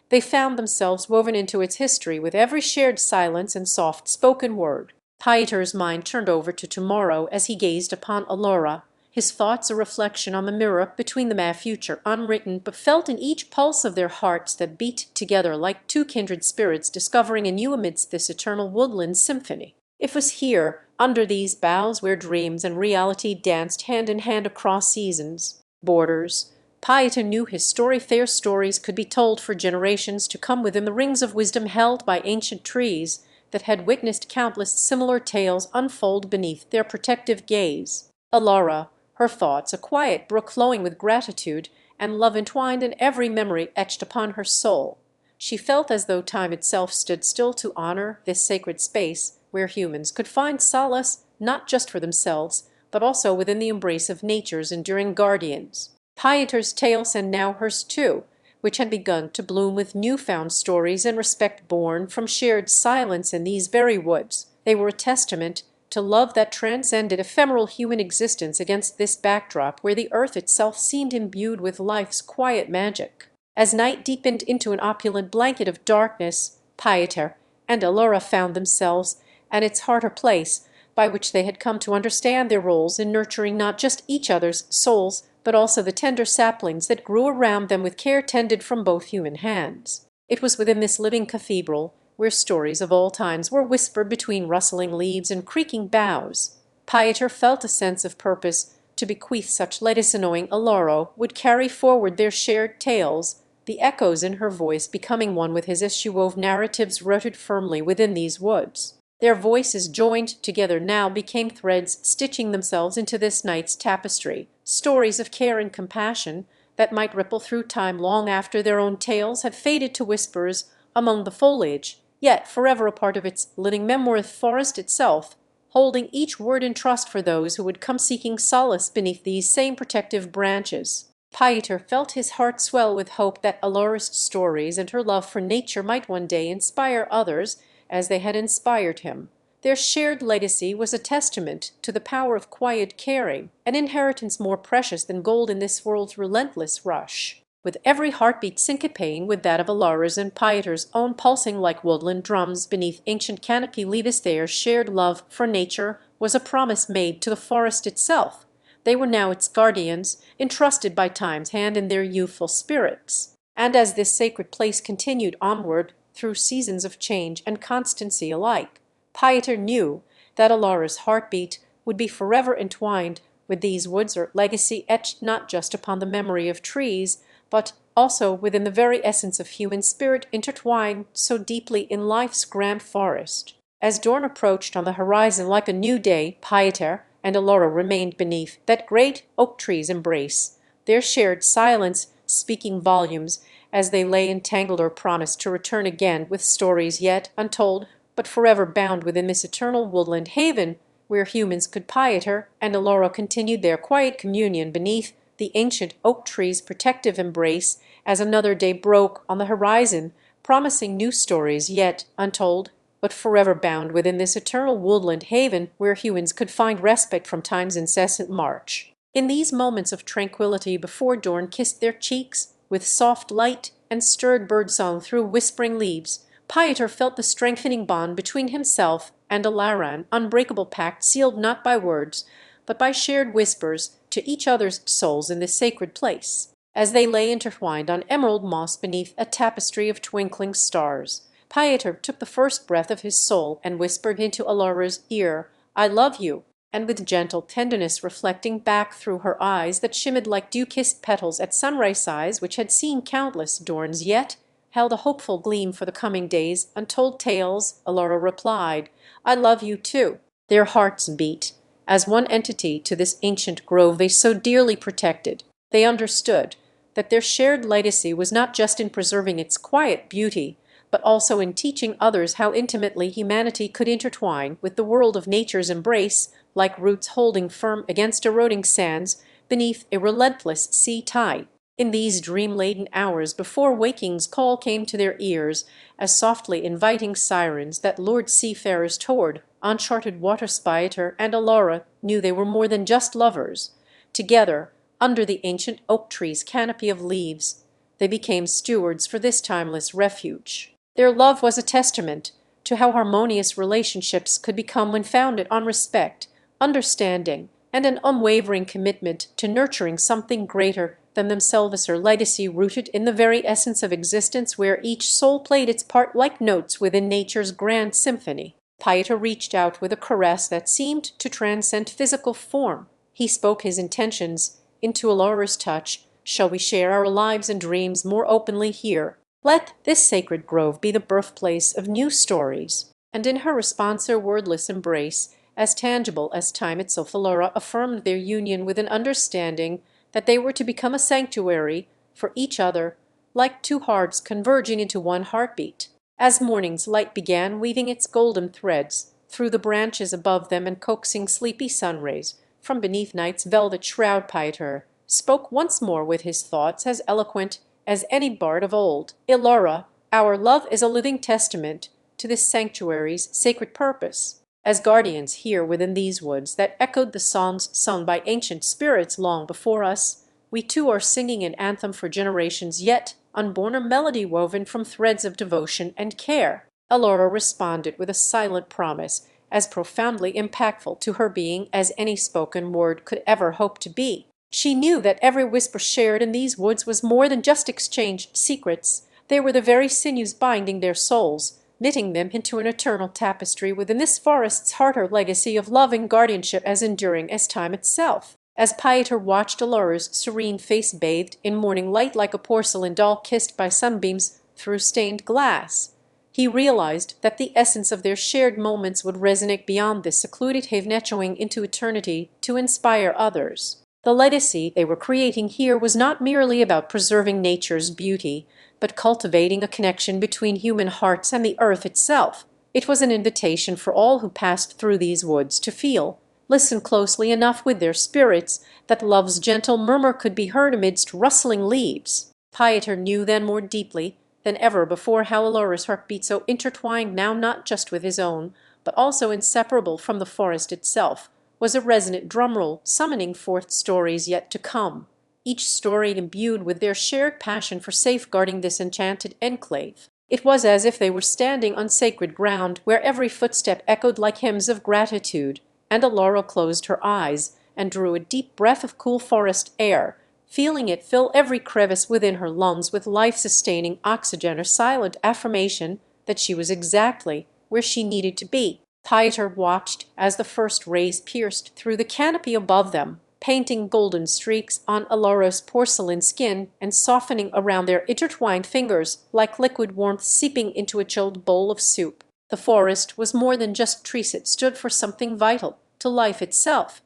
they found themselves woven into its history with every shared silence and soft-spoken word. Pieter's mind turned over to tomorrow as he gazed upon Alora, his thoughts a reflection on the mirror between them, a future unwritten but felt in each pulse of their hearts that beat together like two kindred spirits discovering anew amidst this eternal woodland symphony. It was here, under these boughs, where dreams and reality danced hand in hand across seasons, borders. Pieter knew his story. Their stories could be told for generations to come within the rings of wisdom held by ancient trees that had witnessed countless similar tales unfold beneath their protective gaze. Alora, her thoughts a quiet brook flowing with gratitude and love entwined in every memory etched upon her soul. She felt as though time itself stood still to honor this sacred space where humans could find solace not just for themselves, but also within the embrace of nature's enduring guardians. Pieter's tales, and now hers too, which had begun to bloom with new-found stories and respect born from shared silence in these very woods. They were a testament to love that transcended ephemeral human existence against this backdrop where the earth itself seemed imbued with life's quiet magic. As night deepened into an opulent blanket of darkness, Pieter and Alora found themselves at its heart, a place by which they had come to understand their roles in nurturing not just each other's souls, but also the tender saplings that grew around them with care tended from both human hands. It was within this living cathedral, where stories of all times were whispered between rustling leaves and creaking boughs. Pieter felt a sense of purpose to bequeath such legacy, knowing Alaro would carry forward their shared tales, the echoes in her voice becoming one with his as she wove narratives rooted firmly within these woods. Their voices joined together now became threads stitching themselves into this night's tapestry, stories of care and compassion that might ripple through time long after their own tales had faded to whispers among the foliage, yet forever a part of its living memory, the forest itself, holding each word in trust for those who would come seeking solace beneath these same protective branches. Pieter felt his heart swell with hope that Alora's stories and her love for nature might one day inspire others as they had inspired him. Their shared legacy was a testament to the power of quiet caring, an inheritance more precious than gold in this world's relentless rush. With every heartbeat syncopating with that of Alara's and Pieter's own, pulsing like woodland drums beneath ancient canopy leaves, their shared love for nature was a promise made to the forest itself. They were now its guardians, entrusted by time's hand in their youthful spirits. And as this sacred place continued onward through seasons of change and constancy alike, Pieter knew that Alara's heartbeat would be forever entwined with these woods, or legacy etched not just upon the memory of trees, but also within the very essence of human spirit intertwined so deeply in life's grand forest. As dawn approached on the horizon like a new day, Pieter and Alora remained beneath that great oak tree's embrace, their shared silence speaking volumes as they lay entangled or promised to return again with stories yet untold, but forever bound within this eternal woodland haven where humans could. Pieter and Alora continued their quiet communion beneath the ancient oak tree's protective embrace as another day broke on the horizon, promising new stories yet untold, but forever bound within this eternal woodland haven where humans could find respite from time's incessant march. In these moments of tranquility before dawn kissed their cheeks with soft light and stirred birdsong through whispering leaves, Pieter felt the strengthening bond between himself and Alara, an unbreakable pact sealed not by words, but by shared whispers to each other's souls in this sacred place. As they lay intertwined on emerald moss beneath a tapestry of twinkling stars, Pieter took the first breath of his soul and whispered into Alora's ear, "I love you," and with gentle tenderness reflecting back through her eyes that shimmered like dew-kissed petals at sunrise, eyes which had seen countless dawns yet held a hopeful gleam for the coming days, untold tales, Alora replied, "I love you too." Their hearts beat as one entity to this ancient grove they so dearly protected. They understood that their shared legacy was not just in preserving its quiet beauty, but also in teaching others how intimately humanity could intertwine with the world of nature's embrace, like roots holding firm against eroding sands beneath a relentless sea tide. In these dream-laden hours before waking's call came to their ears as softly inviting sirens that lured seafarers toward uncharted waters, Pieter and Alora knew they were more than just lovers. Together, under the ancient oak tree's canopy of leaves, they became stewards for this timeless refuge. Their love was a testament to how harmonious relationships could become when founded on respect, understanding, and an unwavering commitment to nurturing something greater than themselves, or legacy rooted in the very essence of existence where each soul played its part like notes within nature's grand symphony. Pieter reached out with a caress that seemed to transcend physical form. He spoke his intentions into Alora's touch. "Shall we share our lives and dreams more openly here? Let this sacred grove be the birthplace of new stories." And in her response, her wordless embrace, as tangible as time itself, Alora affirmed their union with an understanding that they were to become a sanctuary for each other, like two hearts converging into one heartbeat. As morning's light began weaving its golden threads through the branches above them and coaxing sleepy sunrays from beneath night's velvet shroud, Pieter spoke once more with his thoughts as eloquent as any bard of old. "Alora, our love is a living testament to this sanctuary's sacred purpose. As guardians here within these woods that echoed the songs sung by ancient spirits long before us, we too are singing an anthem for generations yet unborn, a melody woven from threads of devotion and care." Alora responded with a silent promise as profoundly impactful to her being as any spoken word could ever hope to be. She knew that every whisper shared in these woods was more than just exchanged secrets. They were the very sinews binding their souls, knitting them into an eternal tapestry within this forest's heart, a legacy of love and guardianship as enduring as time itself. As Pieter watched Alora's serene face bathed in morning light like a porcelain doll kissed by sunbeams through stained glass, he realized that the essence of their shared moments would resonate beyond this secluded haven, echoing into eternity to inspire others. The legacy they were creating here was not merely about preserving nature's beauty, but cultivating a connection between human hearts and the earth itself. It was an invitation for all who passed through these woods to feel, listen closely enough with their spirits, that love's gentle murmur could be heard amidst rustling leaves. Pieter knew then more deeply than ever before how Alora's heart beat, so intertwined now not just with his own, but also inseparable from the forest itself, was a resonant drumroll summoning forth stories yet to come, each story imbued with their shared passion for safeguarding this enchanted enclave. It was as if they were standing on sacred ground, where every footstep echoed like hymns of gratitude, and Alora closed her eyes and drew a deep breath of cool forest air, feeling it fill every crevice within her lungs with life-sustaining oxygen, a silent affirmation that she was exactly where she needed to be. Pieter watched as the first rays pierced through the canopy above them, painting golden streaks on Alora's porcelain skin and softening around their intertwined fingers like liquid warmth seeping into a chilled bowl of soup. The forest was more than just trees. It stood for something vital to life itself,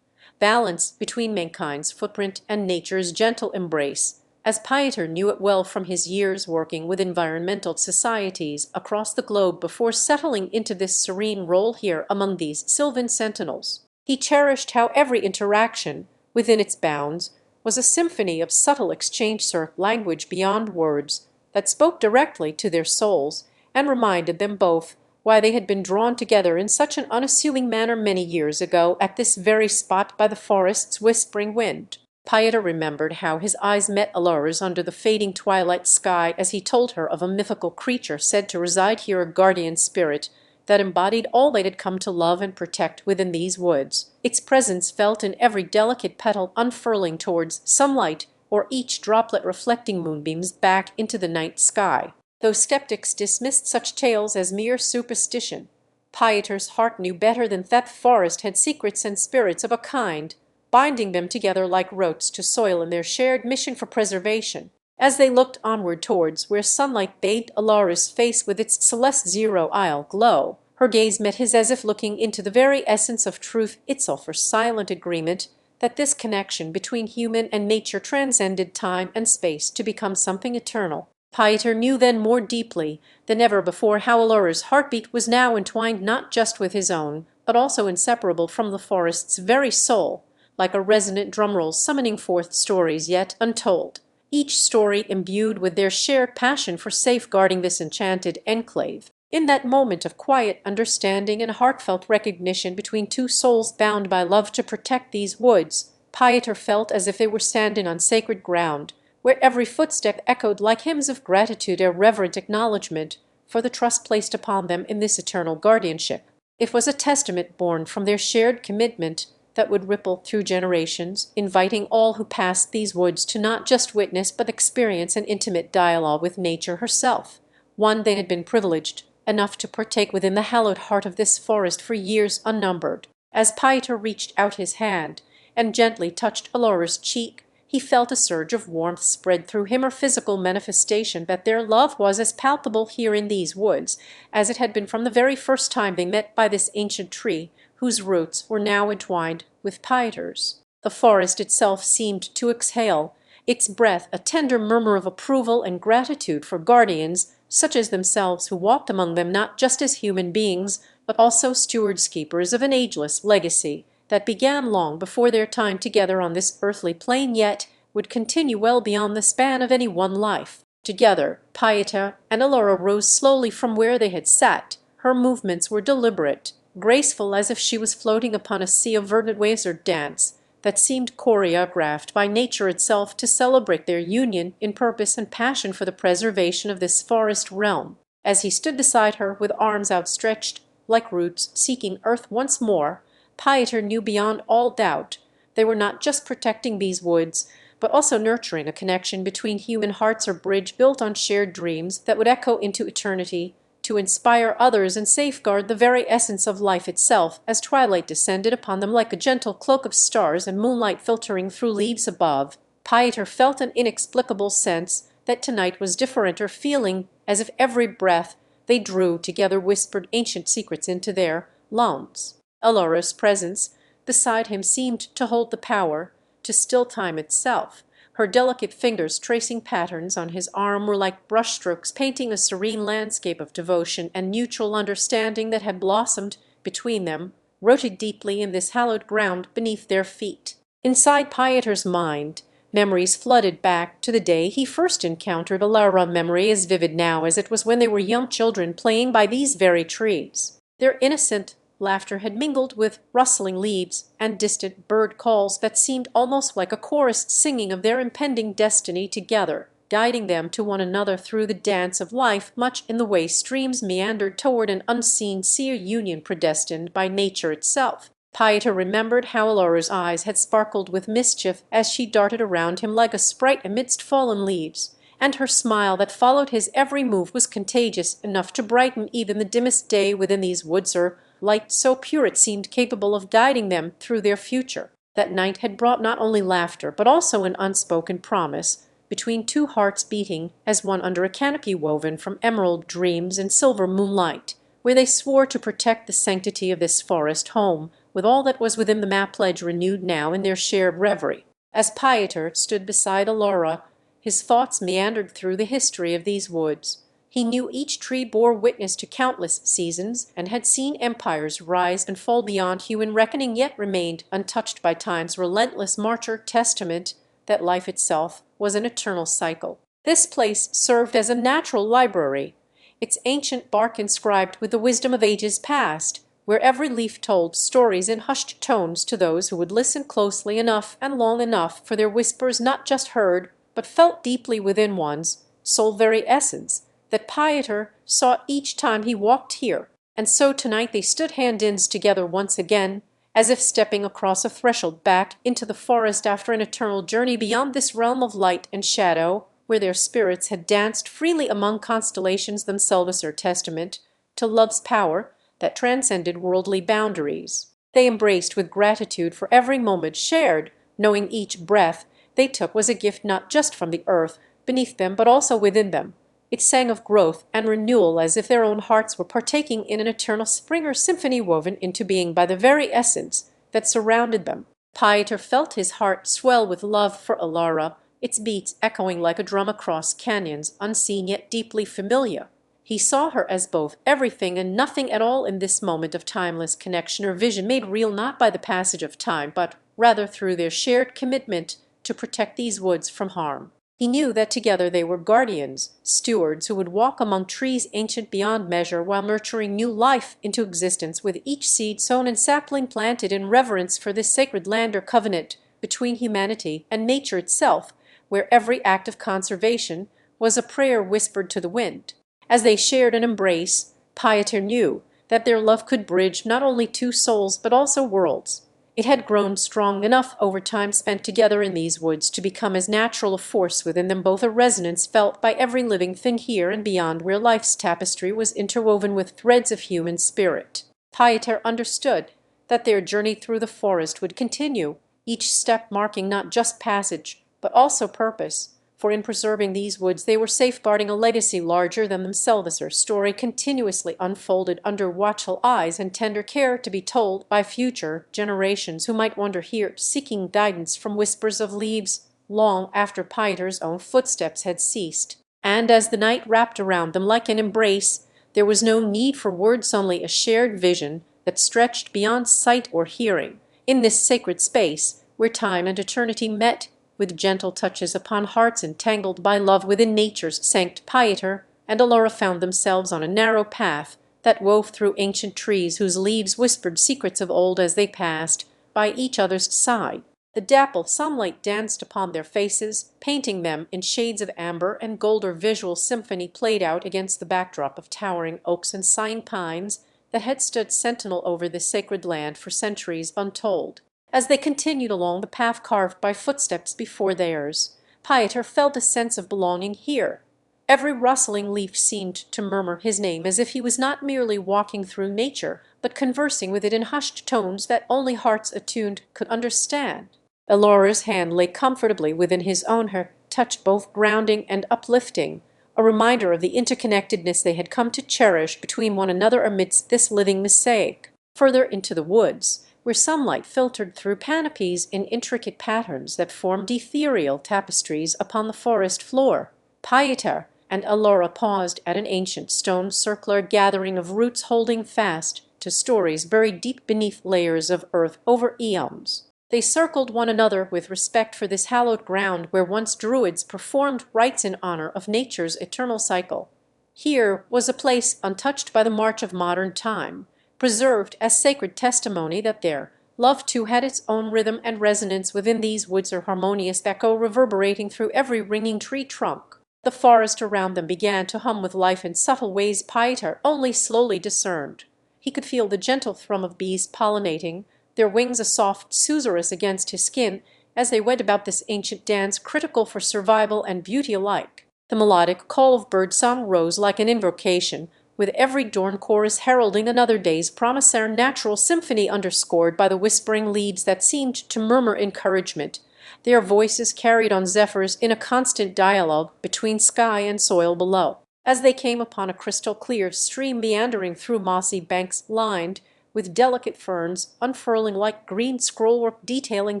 balance between mankind's footprint and nature's gentle embrace, as Pieter knew it well from his years working with environmental societies across the globe before settling into this serene role here among these sylvan sentinels. He cherished how every interaction, within its bounds, was a symphony of subtle exchange, language beyond words, that spoke directly to their souls and reminded them both why they had been drawn together in such an unassuming manner many years ago at this very spot by the forest's whispering wind. Pieter remembered how his eyes met Alora's under the fading twilight sky as he told her of a mythical creature said to reside here, a guardian spirit that embodied all they'd come to love and protect within these woods, its presence felt in every delicate petal unfurling towards sunlight or each droplet reflecting moonbeams back into the night sky. Though skeptics dismissed such tales as mere superstition, Pieter's heart knew better than that forest had secrets and spirits of a kind, binding them together like roots to soil in their shared mission for preservation. As they looked onward towards where sunlight bathed Alora's face with its celestial glow, her gaze met his as if looking into the very essence of truth itself, for silent agreement that this connection between human and nature transcended time and space to become something eternal. Pieter knew then more deeply than ever before how Alora's heartbeat was now entwined not just with his own, but also inseparable from the forest's very soul, like a resonant drumroll summoning forth stories yet untold, each story imbued with their shared passion for safeguarding this enchanted enclave. In that moment of quiet understanding and heartfelt recognition between two souls bound by love to protect these woods, Pieter felt as if they were standing on sacred ground, where every footstep echoed like hymns of gratitude, a reverent acknowledgement for the trust placed upon them in this eternal guardianship. It was a testament born from their shared commitment that would ripple through generations, inviting all who passed these woods to not just witness but experience an intimate dialogue with nature herself, one they had been privileged enough to partake within the hallowed heart of this forest for years unnumbered. As Pieter reached out his hand and gently touched Alora's cheek, he felt a surge of warmth spread through him, a physical manifestation that their love was as palpable here in these woods as it had been from the very first time they met by this ancient tree whose roots were now entwined with Pieter's. The forest itself seemed to exhale, its breath a tender murmur of approval and gratitude for guardians such as themselves who walked among them not just as human beings, but also stewards-keepers of an ageless legacy that began long before their time together on this earthly plane, yet would continue well beyond the span of any one life. Together, Pieter and Alora rose slowly from where they had sat. Her movements were deliberate, graceful, as if she was floating upon a sea of verdant waves, or dance that seemed choreographed by nature itself to celebrate their union in purpose and passion for the preservation of this forest realm. As he stood beside her with arms outstretched like roots seeking earth once more, Pieter knew beyond all doubt they were not just protecting these woods, but also nurturing a connection between human hearts, a bridge built on shared dreams that would echo into eternity, to inspire others and safeguard the very essence of life itself as twilight descended upon them like a gentle cloak of stars and moonlight filtering through leaves above. Pieter felt an inexplicable sense that tonight was different, or feeling as if every breath they drew together whispered ancient secrets into their lungs. Alora's presence beside him seemed to hold the power to still time itself. Her delicate fingers tracing patterns on his arm were like brushstrokes painting a serene landscape of devotion and mutual understanding that had blossomed between them, rooted deeply in this hallowed ground beneath their feet. Inside Pieter's mind, memories flooded back to the day he first encountered Alora, memory as vivid now as it was when they were young children playing by these very trees. Their innocent laughter had mingled with rustling leaves and distant bird calls that seemed almost like a chorus singing of their impending destiny together, guiding them to one another through the dance of life, much in the way streams meandered toward an unseen sea union predestined by nature itself. Pieter remembered how Alora's eyes had sparkled with mischief as she darted around him like a sprite amidst fallen leaves, and her smile that followed his every move was contagious enough to brighten even the dimmest day within these woods, or light so pure it seemed capable of guiding them through their future. That night had brought not only laughter, but also an unspoken promise between two hearts beating as one under a canopy woven from emerald dreams and silver moonlight, where they swore to protect the sanctity of this forest home, with all that was within them, a pledge renewed now in their shared reverie. As Pieter stood beside Alora, his thoughts meandered through the history of these woods. He knew each tree bore witness to countless seasons, and had seen empires rise and fall beyond human reckoning, yet remained untouched by time's relentless march, or testament that life itself was an eternal cycle. This place served as a natural library, its ancient bark inscribed with the wisdom of ages past, where every leaf told stories in hushed tones to those who would listen closely enough and long enough for their whispers not just heard, but felt deeply within one's soul very essence, that Pieter saw each time he walked here. And so tonight they stood hand-ins together once again, as if stepping across a threshold back into the forest after an eternal journey beyond this realm of light and shadow, where their spirits had danced freely among constellations themselves, a testament to love's power that transcended worldly boundaries. They embraced with gratitude for every moment shared, knowing each breath they took was a gift not just from the earth beneath them, but also within them. It sang of growth and renewal, as if their own hearts were partaking in an eternal spring or symphony woven into being by the very essence that surrounded them. Pieter felt his heart swell with love for Alora, its beats echoing like a drum across canyons, unseen yet deeply familiar. He saw her as both everything and nothing at all in this moment of timeless connection or vision, made real not by the passage of time, but rather through their shared commitment to protect these woods from harm. He knew that together they were guardians, stewards who would walk among trees ancient beyond measure, while nurturing new life into existence with each seed sown and sapling planted in reverence for this sacred land, or covenant between humanity and nature itself, where every act of conservation was a prayer whispered to the wind. As they shared an embrace, Pieter knew that their love could bridge not only two souls but also worlds. It had grown strong enough over time spent together in these woods to become as natural a force within them both, a resonance felt by every living thing here and beyond, where life's tapestry was interwoven with threads of human spirit. Pieter understood that their journey through the forest would continue, each step marking not just passage but also purpose, for in preserving these woods they were safeguarding a legacy larger than themselves, a story continuously unfolded under watchful eyes and tender care, to be told by future generations who might wander here seeking guidance from whispers of leaves long after Pieter's own footsteps had ceased. And as the night wrapped around them like an embrace, there was no need for words, only a shared vision that stretched beyond sight or hearing. In this sacred space, where time and eternity met with gentle touches upon hearts entangled by love within nature's sanct, Pieter and Alora found themselves on a narrow path that wove through ancient trees whose leaves whispered secrets of old as they passed by each other's side. The dapple sunlight danced upon their faces, painting them in shades of amber and gold, or visual symphony played out against the backdrop of towering oaks and sighing pines that had stood sentinel over this sacred land for centuries untold. As they continued along the path carved by footsteps before theirs, Pieter felt a sense of belonging here. Every rustling leaf seemed to murmur his name, as if he was not merely walking through nature, but conversing with it in hushed tones that only hearts attuned could understand. Elora's hand lay comfortably within his own, her touch both grounding and uplifting, a reminder of the interconnectedness they had come to cherish between one another amidst this living mosaic. Further into the woods, where sunlight filtered through canopies in intricate patterns that formed ethereal tapestries upon the forest floor, Pieter and Elora paused at an ancient stone circular gathering of roots holding fast to stories buried deep beneath layers of earth over eons. They circled one another with respect for this hallowed ground where once druids performed rites in honor of nature's eternal cycle. Here was a place untouched by the march of modern time, preserved as sacred testimony that their love too had its own rhythm and resonance within these woods, a harmonious echo reverberating through every ringing tree trunk. The forest around them began to hum with life in subtle ways Pieter only slowly discerned. He could feel the gentle thrum of bees pollinating, their wings a soft susurrus against his skin as they went about this ancient dance critical for survival and beauty alike. The melodic call of birdsong rose like an invocation, with every dawn chorus heralding another day's promise, natural symphony underscored by the whispering leaves that seemed to murmur encouragement, their voices carried on zephyrs in a constant dialogue between sky and soil below. As they came upon a crystal-clear stream meandering through mossy banks lined with delicate ferns unfurling like green scrollwork detailing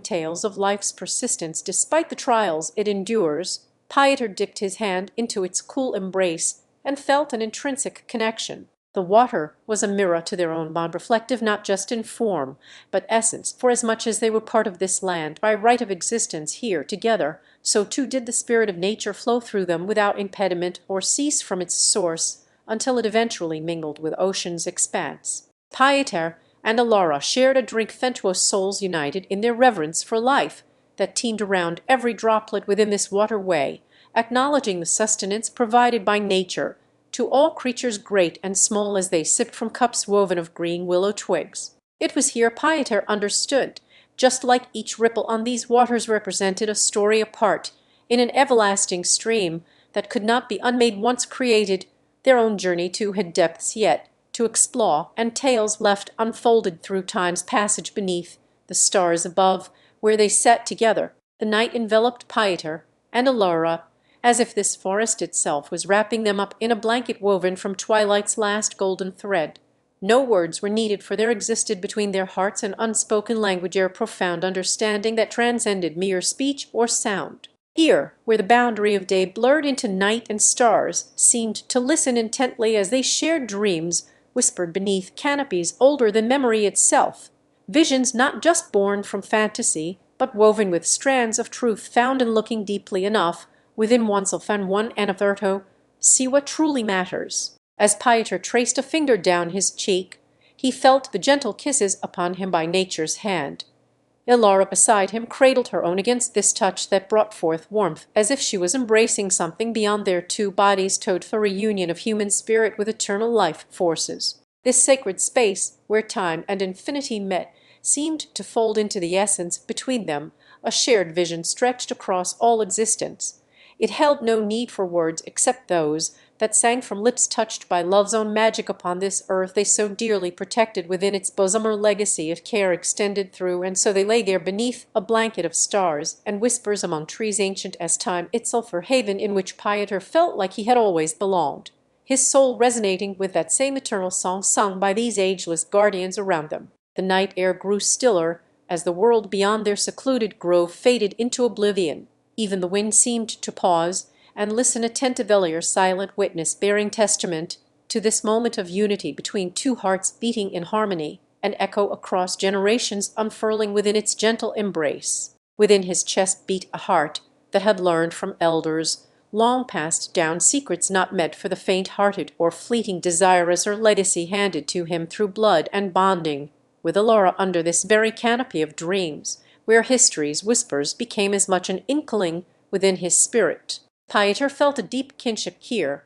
tales of life's persistence despite the trials it endures, Pieter dipped his hand into its cool embrace and felt an intrinsic connection. The water was a mirror to their own bond, reflective not just in form, but essence, for as much as they were part of this land by right of existence here together, so too did the spirit of nature flow through them without impediment or cease from its source until it eventually mingled with ocean's expanse. Pieter and Elora shared a drink fentuous souls united in their reverence for life that teemed around every droplet within this waterway, acknowledging the sustenance provided by nature to all creatures great and small as they sipped from cups woven of green willow twigs. It was here Pieter understood, just like each ripple on these waters represented a story apart, in an everlasting stream that could not be unmade once created, their own journey too had depths yet to explore, and tales left unfolded through time's passage beneath, the stars above, where they sat together. The night enveloped Pieter and Elora as if this forest itself was wrapping them up in a blanket woven from twilight's last golden thread. No words were needed, for there existed between their hearts an unspoken language, a profound understanding that transcended mere speech or sound. Here, where the boundary of day blurred into night and stars seemed to listen intently as they shared dreams whispered beneath canopies older than memory itself, visions not just born from fantasy, but woven with strands of truth found in looking deeply enough within oneself and one another see what truly matters. As Pieter traced a finger down his cheek, he felt the gentle kisses upon him by nature's hand. Elora beside him cradled her own against this touch that brought forth warmth, as if she was embracing something beyond their two bodies towed for a union of human spirit with eternal life forces. This sacred space, where time and infinity met, seemed to fold into the essence between them, a shared vision stretched across all existence. It held no need for words except those that sang from lips touched by love's own magic upon this earth they so dearly protected within its bosom, her legacy of care extended through, and so they lay there beneath a blanket of stars and whispers among trees ancient as time itself, a haven in which Pieter felt like he had always belonged, his soul resonating with that same eternal song sung by these ageless guardians around them. The night air grew stiller as the world beyond their secluded grove faded into oblivion. Even the wind seemed to pause and listen attentively, a silent witness bearing testament to this moment of unity between two hearts beating in harmony, an echo across generations unfurling within its gentle embrace. Within his chest beat a heart that had learned from elders long passed down secrets not meant for the faint-hearted or fleeting desire, as her legacy handed to him through blood and bonding with Elora under this very canopy of dreams, where history's whispers became as much an inkling within his spirit. Pieter felt a deep kinship here.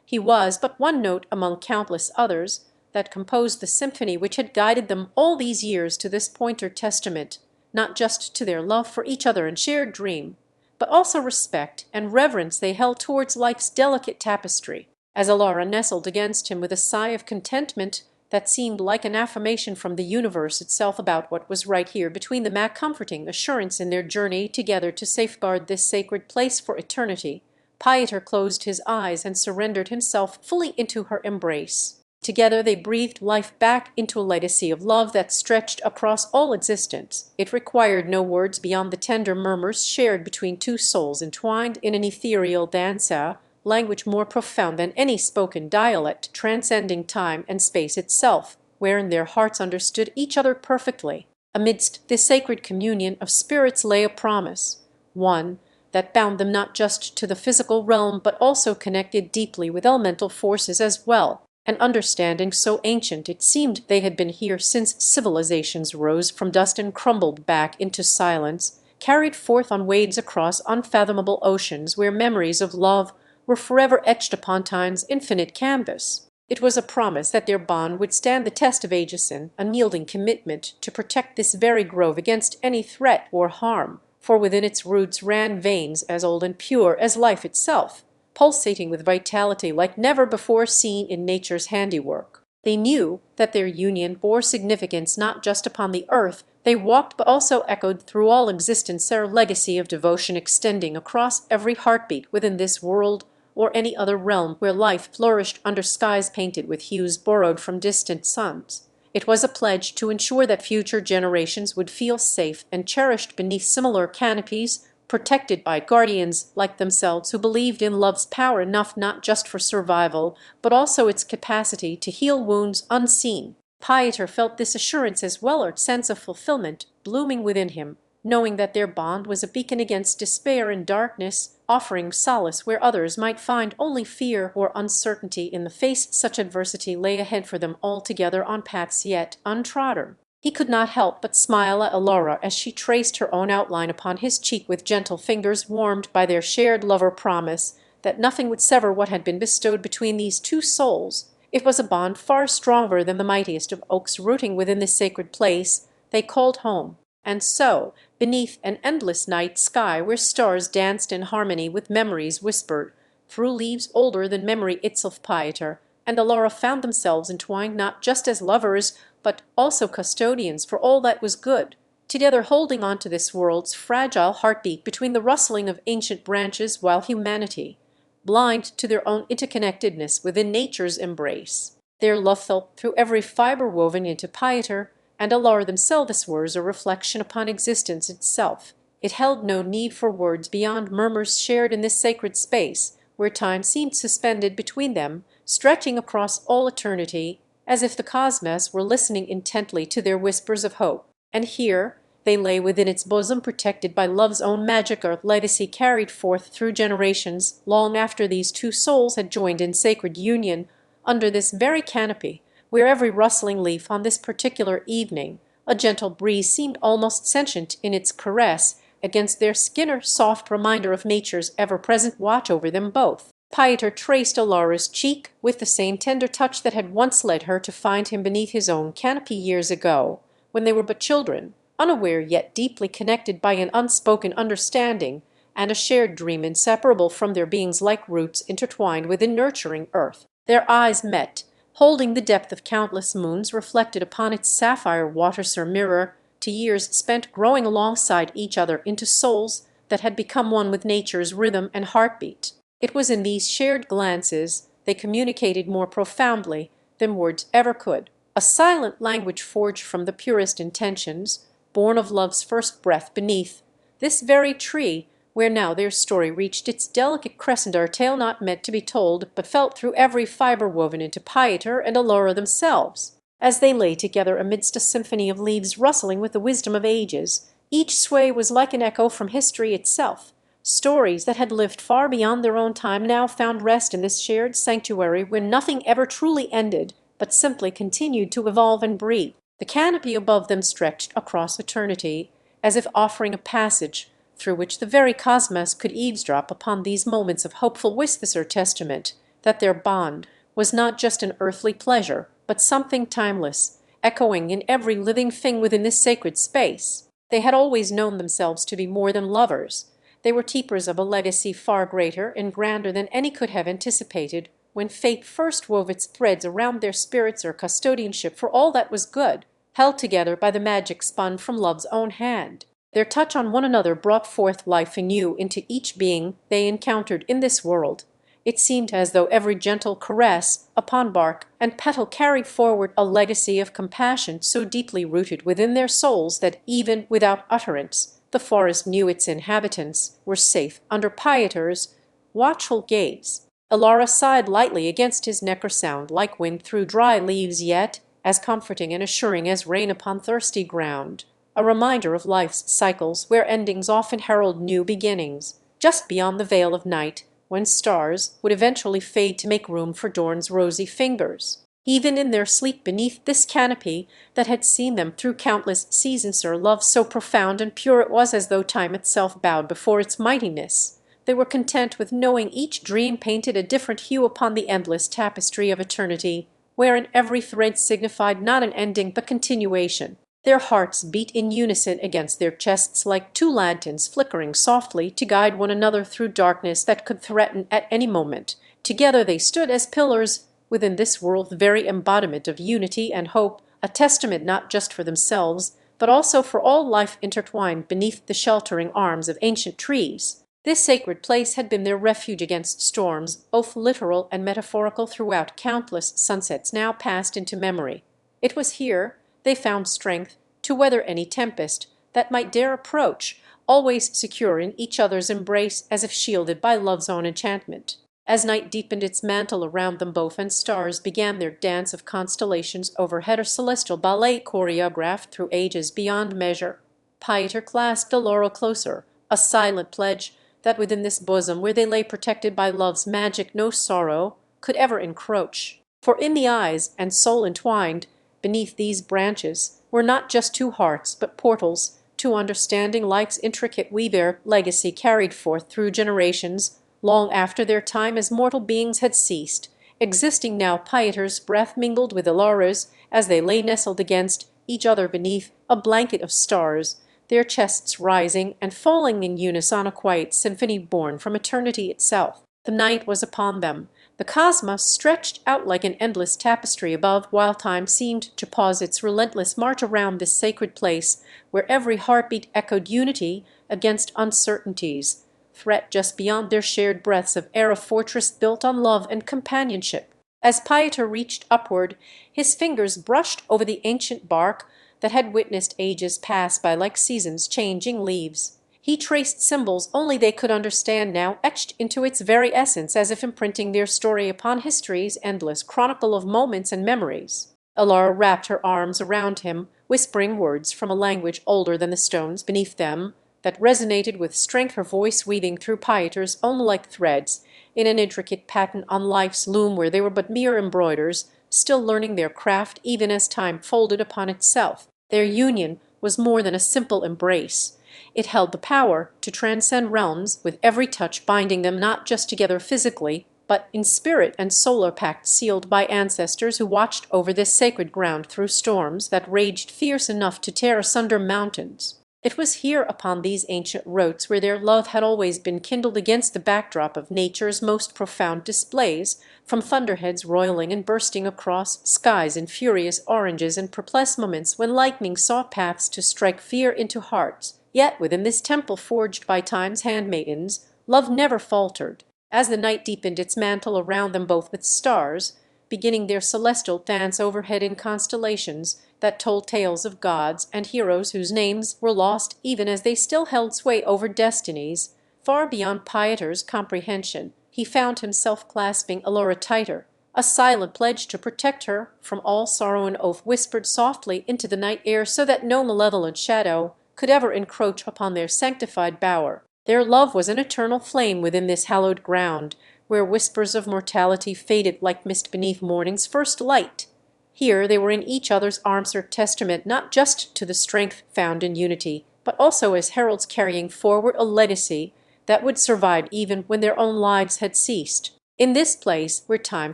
He was but one note among countless others that composed the symphony which had guided them all these years to this pointer testament, not just to their love for each other and shared dream, but also respect and reverence they held towards life's delicate tapestry. As Alara nestled against him with a sigh of contentment that seemed like an affirmation from the universe itself about what was right here between them, a comforting assurance in their journey together to safeguard this sacred place for eternity, Pieter closed his eyes and surrendered himself fully into her embrace. Together they breathed life back into a legacy of love that stretched across all existence. It required no words beyond the tender murmurs shared between two souls entwined in an ethereal dansa, language more profound than any spoken dialect, transcending time and space itself, wherein their hearts understood each other perfectly. Amidst this sacred communion of spirits lay a promise, one that bound them not just to the physical realm but also connected deeply with elemental forces as well. An understanding so ancient it seemed they had been here since civilizations rose from dust and crumbled back into silence, carried forth on waves across unfathomable oceans where memories of love were forever etched upon time's infinite canvas. It was a promise that their bond would stand the test of ages, an unyielding commitment to protect this very grove against any threat or harm, for within its roots ran veins as old and pure as life itself, pulsating with vitality like never before seen in nature's handiwork. They knew that their union bore significance not just upon the earth they walked but also echoed through all existence, their legacy of devotion extending across every heartbeat within this world or any other realm where life flourished under skies painted with hues borrowed from distant suns. It was a pledge to ensure that future generations would feel safe and cherished beneath similar canopies, protected by guardians like themselves who believed in love's power enough not just for survival, but also its capacity to heal wounds unseen. Pieter felt this assurance as well, a sense of fulfillment blooming within him, knowing that their bond was a beacon against despair and darkness, offering solace where others might find only fear or uncertainty in the face such adversity lay ahead for them all together on paths yet untrodden. He could not help but smile at Alara as she traced her own outline upon his cheek with gentle fingers warmed by their shared lover promise that nothing would sever what had been bestowed between these two souls. It was a bond far stronger than the mightiest of oaks rooting within this sacred place they called home. And so, beneath an endless night sky where stars danced in harmony with memories whispered, through leaves older than memory itself, Pieter and Alara found themselves entwined not just as lovers, but also custodians for all that was good, together holding on to this world's fragile heartbeat between the rustling of ancient branches while humanity, blind to their own interconnectedness within nature's embrace. Their love felt through every fiber woven into Pieter and Alara themselves were a reflection upon existence itself. It held no need for words beyond murmurs shared in this sacred space, where time seemed suspended between them, stretching across all eternity, as if the cosmos were listening intently to their whispers of hope. And here they lay within its bosom, protected by love's own magic, a legacy carried forth through generations, long after these two souls had joined in sacred union under this very canopy, where every rustling leaf on this particular evening, a gentle breeze seemed almost sentient in its caress against their skin, a soft reminder of nature's ever-present watch over them both. Pieter traced Alara's cheek with the same tender touch that had once led her to find him beneath his own canopy years ago, when they were but children, unaware yet deeply connected by an unspoken understanding and a shared dream inseparable from their beings like roots intertwined within nurturing earth. Their eyes met, holding the depth of countless moons reflected upon its sapphire waters, a mirror to years spent growing alongside each other into souls that had become one with nature's rhythm and heartbeat. It was in these shared glances they communicated more profoundly than words ever could, a silent language forged from the purest intentions, born of love's first breath beneath this very tree, where now their story reached its delicate crescent, a tale not meant to be told, but felt through every fiber woven into Pieter and Alara themselves. As they lay together amidst a symphony of leaves rustling with the wisdom of ages, each sway was like an echo from history itself. Stories that had lived far beyond their own time now found rest in this shared sanctuary where nothing ever truly ended, but simply continued to evolve and breathe. The canopy above them stretched across eternity, as if offering a passage through which the very cosmos could eavesdrop upon these moments of hopeful witness or testament that their bond was not just an earthly pleasure, but something timeless, echoing in every living thing within this sacred space. They had always known themselves to be more than lovers. They were keepers of a legacy far greater and grander than any could have anticipated when fate first wove its threads around their spirits or custodianship for all that was good, held together by the magic spun from love's own hand. Their touch on one another brought forth life anew into each being they encountered in this world. It seemed as though every gentle caress upon bark and petal carried forward a legacy of compassion so deeply rooted within their souls that even without utterance the forest knew its inhabitants were safe under Pieter's watchful gaze. Alara sighed lightly against his neck, or sound like wind through dry leaves, yet as comforting and assuring as rain upon thirsty ground, a reminder of life's cycles where endings often herald new beginnings, just beyond the veil of night, when stars would eventually fade to make room for dawn's rosy fingers. Even in their sleep beneath this canopy that had seen them through countless seasons, or love so profound and pure it was as though time itself bowed before its mightiness, they were content with knowing each dream painted a different hue upon the endless tapestry of eternity, wherein every thread signified not an ending but continuation. Their hearts beat in unison against their chests like two lanterns flickering softly to guide one another through darkness that could threaten at any moment. Together they stood as pillars within this world, the very embodiment of unity and hope, a testament not just for themselves, but also for all life intertwined beneath the sheltering arms of ancient trees. This sacred place had been their refuge against storms, both literal and metaphorical, throughout countless sunsets now passed into memory. It was here they found strength to weather any tempest that might dare approach, always secure in each other's embrace as if shielded by love's own enchantment. As night deepened its mantle around them both and stars began their dance of constellations overhead, a celestial ballet choreographed through ages beyond measure, Pieter clasped Alara closer, a silent pledge that within this bosom where they lay protected by love's magic no sorrow could ever encroach. For in the eyes and soul entwined beneath these branches were not just two hearts, but portals to understanding life's intricate weave, their legacy carried forth through generations, long after their time as mortal beings had ceased, existing now. Pieter's breath mingled with Alara's as they lay nestled against each other beneath a blanket of stars, their chests rising and falling in unison, a quiet symphony born from eternity itself. The night was upon them. The cosmos stretched out like an endless tapestry above, while time seemed to pause its relentless march around this sacred place, where every heartbeat echoed unity against uncertainties, threat just beyond their shared breaths of air, a fortress built on love and companionship. As Pieter reached upward, his fingers brushed over the ancient bark that had witnessed ages pass by like seasons changing leaves. He traced symbols only they could understand now, etched into its very essence, as if imprinting their story upon history's endless chronicle of moments and memories. Alara wrapped her arms around him, whispering words from a language older than the stones beneath them, that resonated with strength, her voice weaving through Pieter's own like threads, in an intricate pattern on life's loom where they were but mere embroiders, still learning their craft even as time folded upon itself. Their union was more than a simple embrace. It held the power to transcend realms, with every touch binding them not just together physically, but in spirit and soul, a pact sealed by ancestors who watched over this sacred ground through storms that raged fierce enough to tear asunder mountains. It was here upon these ancient roads where their love had always been kindled against the backdrop of nature's most profound displays, from thunderheads roiling and bursting across skies in furious oranges, and perplexed moments when lightning saw paths to strike fear into hearts. Yet within this temple forged by time's handmaidens, love never faltered. As the night deepened its mantle around them both with stars, beginning their celestial dance overhead in constellations that told tales of gods and heroes whose names were lost even as they still held sway over destinies far beyond Pieter's comprehension, he found himself clasping Alara tighter, a silent pledge to protect her from all sorrow, an oath whispered softly into the night air so that no malevolent shadow could ever encroach upon their sanctified bower. Their love was an eternal flame within this hallowed ground, where whispers of mortality faded like mist beneath morning's first light. Here they were in each other's arms, her testament not just to the strength found in unity, but also as heralds carrying forward a legacy that would survive even when their own lives had ceased. In this place, where time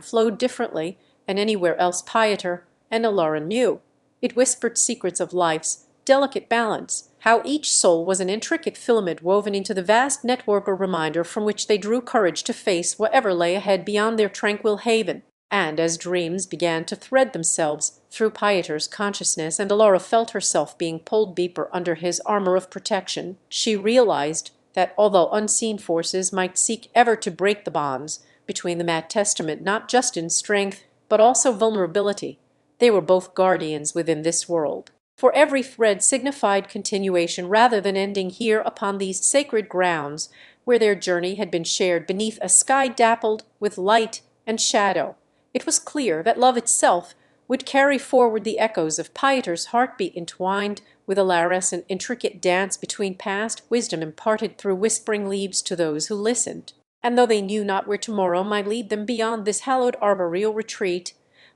flowed differently than anywhere else Pieter and Alara knew, it whispered secrets of life's delicate balance, how each soul was an intricate filament woven into the vast network, a reminder from which they drew courage to face whatever lay ahead beyond their tranquil haven. And as dreams began to thread themselves through Pieter's consciousness and Elora felt herself being pulled deeper under his armor of protection, she realized that although unseen forces might seek ever to break the bonds between them at testament not just in strength but also vulnerability, they were both guardians within this world. For every thread signified continuation rather than ending here upon these sacred grounds where their journey had been shared beneath a sky dappled with light and shadow. It was clear that love itself would carry forward the echoes of Pieter's heartbeat entwined with Elara's an intricate dance between past wisdom imparted through whispering leaves to those who listened. And though they knew not where tomorrow might lead them beyond this hallowed arboreal retreat,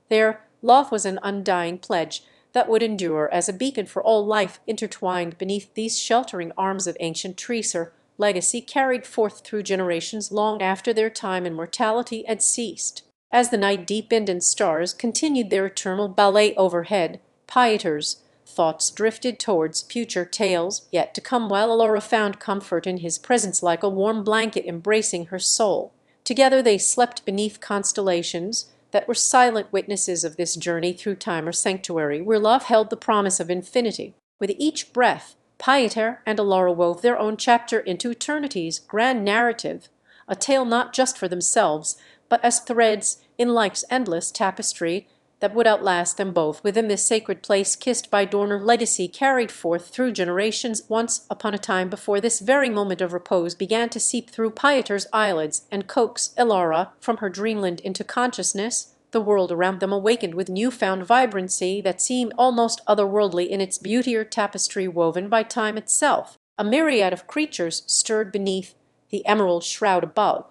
their love was an undying pledge that would endure as a beacon for all life intertwined beneath these sheltering arms of ancient trees, her legacy carried forth through generations long after their time in mortality had ceased. As the night deepened and stars continued their eternal ballet overhead, Pieter's thoughts drifted towards future tales yet to come, while Elora found comfort in his presence like a warm blanket embracing her soul. Together they slept beneath constellations that were silent witnesses of this journey through time, or sanctuary where love held the promise of infinity. With each breath, Pieter and Elora wove their own chapter into eternity's grand narrative, a tale not just for themselves, but as threads in life's endless tapestry that would outlast them both within this sacred place kissed by dawn, or legacy carried forth through generations. Once upon a time, before this very moment of repose began to seep through Pieter's eyelids and coax Elora from her dreamland into consciousness, the world around them awakened with new-found vibrancy that seemed almost otherworldly in its beauty, or tapestry woven by time itself. A myriad of creatures stirred beneath the emerald shroud above.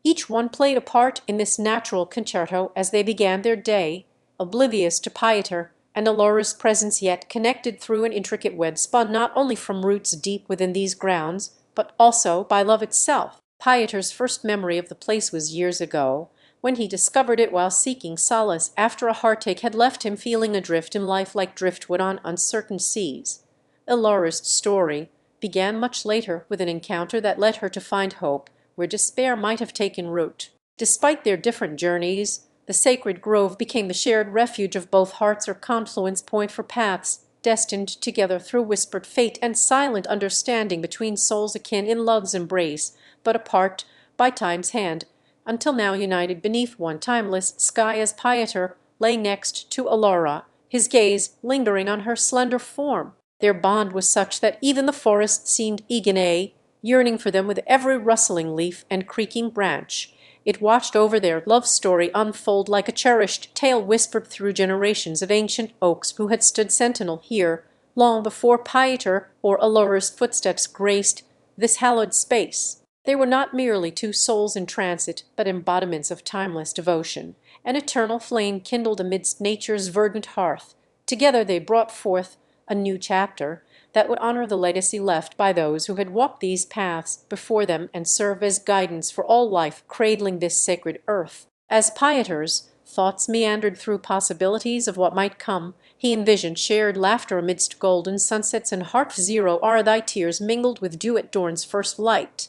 Each one played a part in this natural concerto as they began their day, oblivious to Pieter and Elora's presence, yet connected through an intricate web spun not only from roots deep within these grounds, but also by love itself. Pieter's first memory of the place was years ago, when he discovered it while seeking solace after a heartache had left him feeling adrift in life like driftwood on uncertain seas. Elora's story began much later with an encounter that led her to find hope where despair might have taken root. Despite their different journeys, the sacred grove became the shared refuge of both hearts, or confluence point for paths destined together through whispered fate and silent understanding between souls akin in love's embrace, but apart by time's hand, until now united beneath one timeless sky as Pieter lay next to Elora, his gaze lingering on her slender form. Their bond was such that even the forest seemed eager, yearning for them with every rustling leaf and creaking branch. It watched over their love story unfold like a cherished tale whispered through generations of ancient oaks who had stood sentinel here long before Pieter or Elora's footsteps graced this hallowed space. They were not merely two souls in transit, but embodiments of timeless devotion, an eternal flame kindled amidst nature's verdant hearth. Together they brought forth a new chapter that would honor the legacy left by those who had walked these paths before them and serve as guidance for all life cradling this sacred earth. As Pieter's thoughts meandered through possibilities of what might come, he envisioned shared laughter amidst golden sunsets and heart-zero are thy tears mingled with dew at dawn's first light.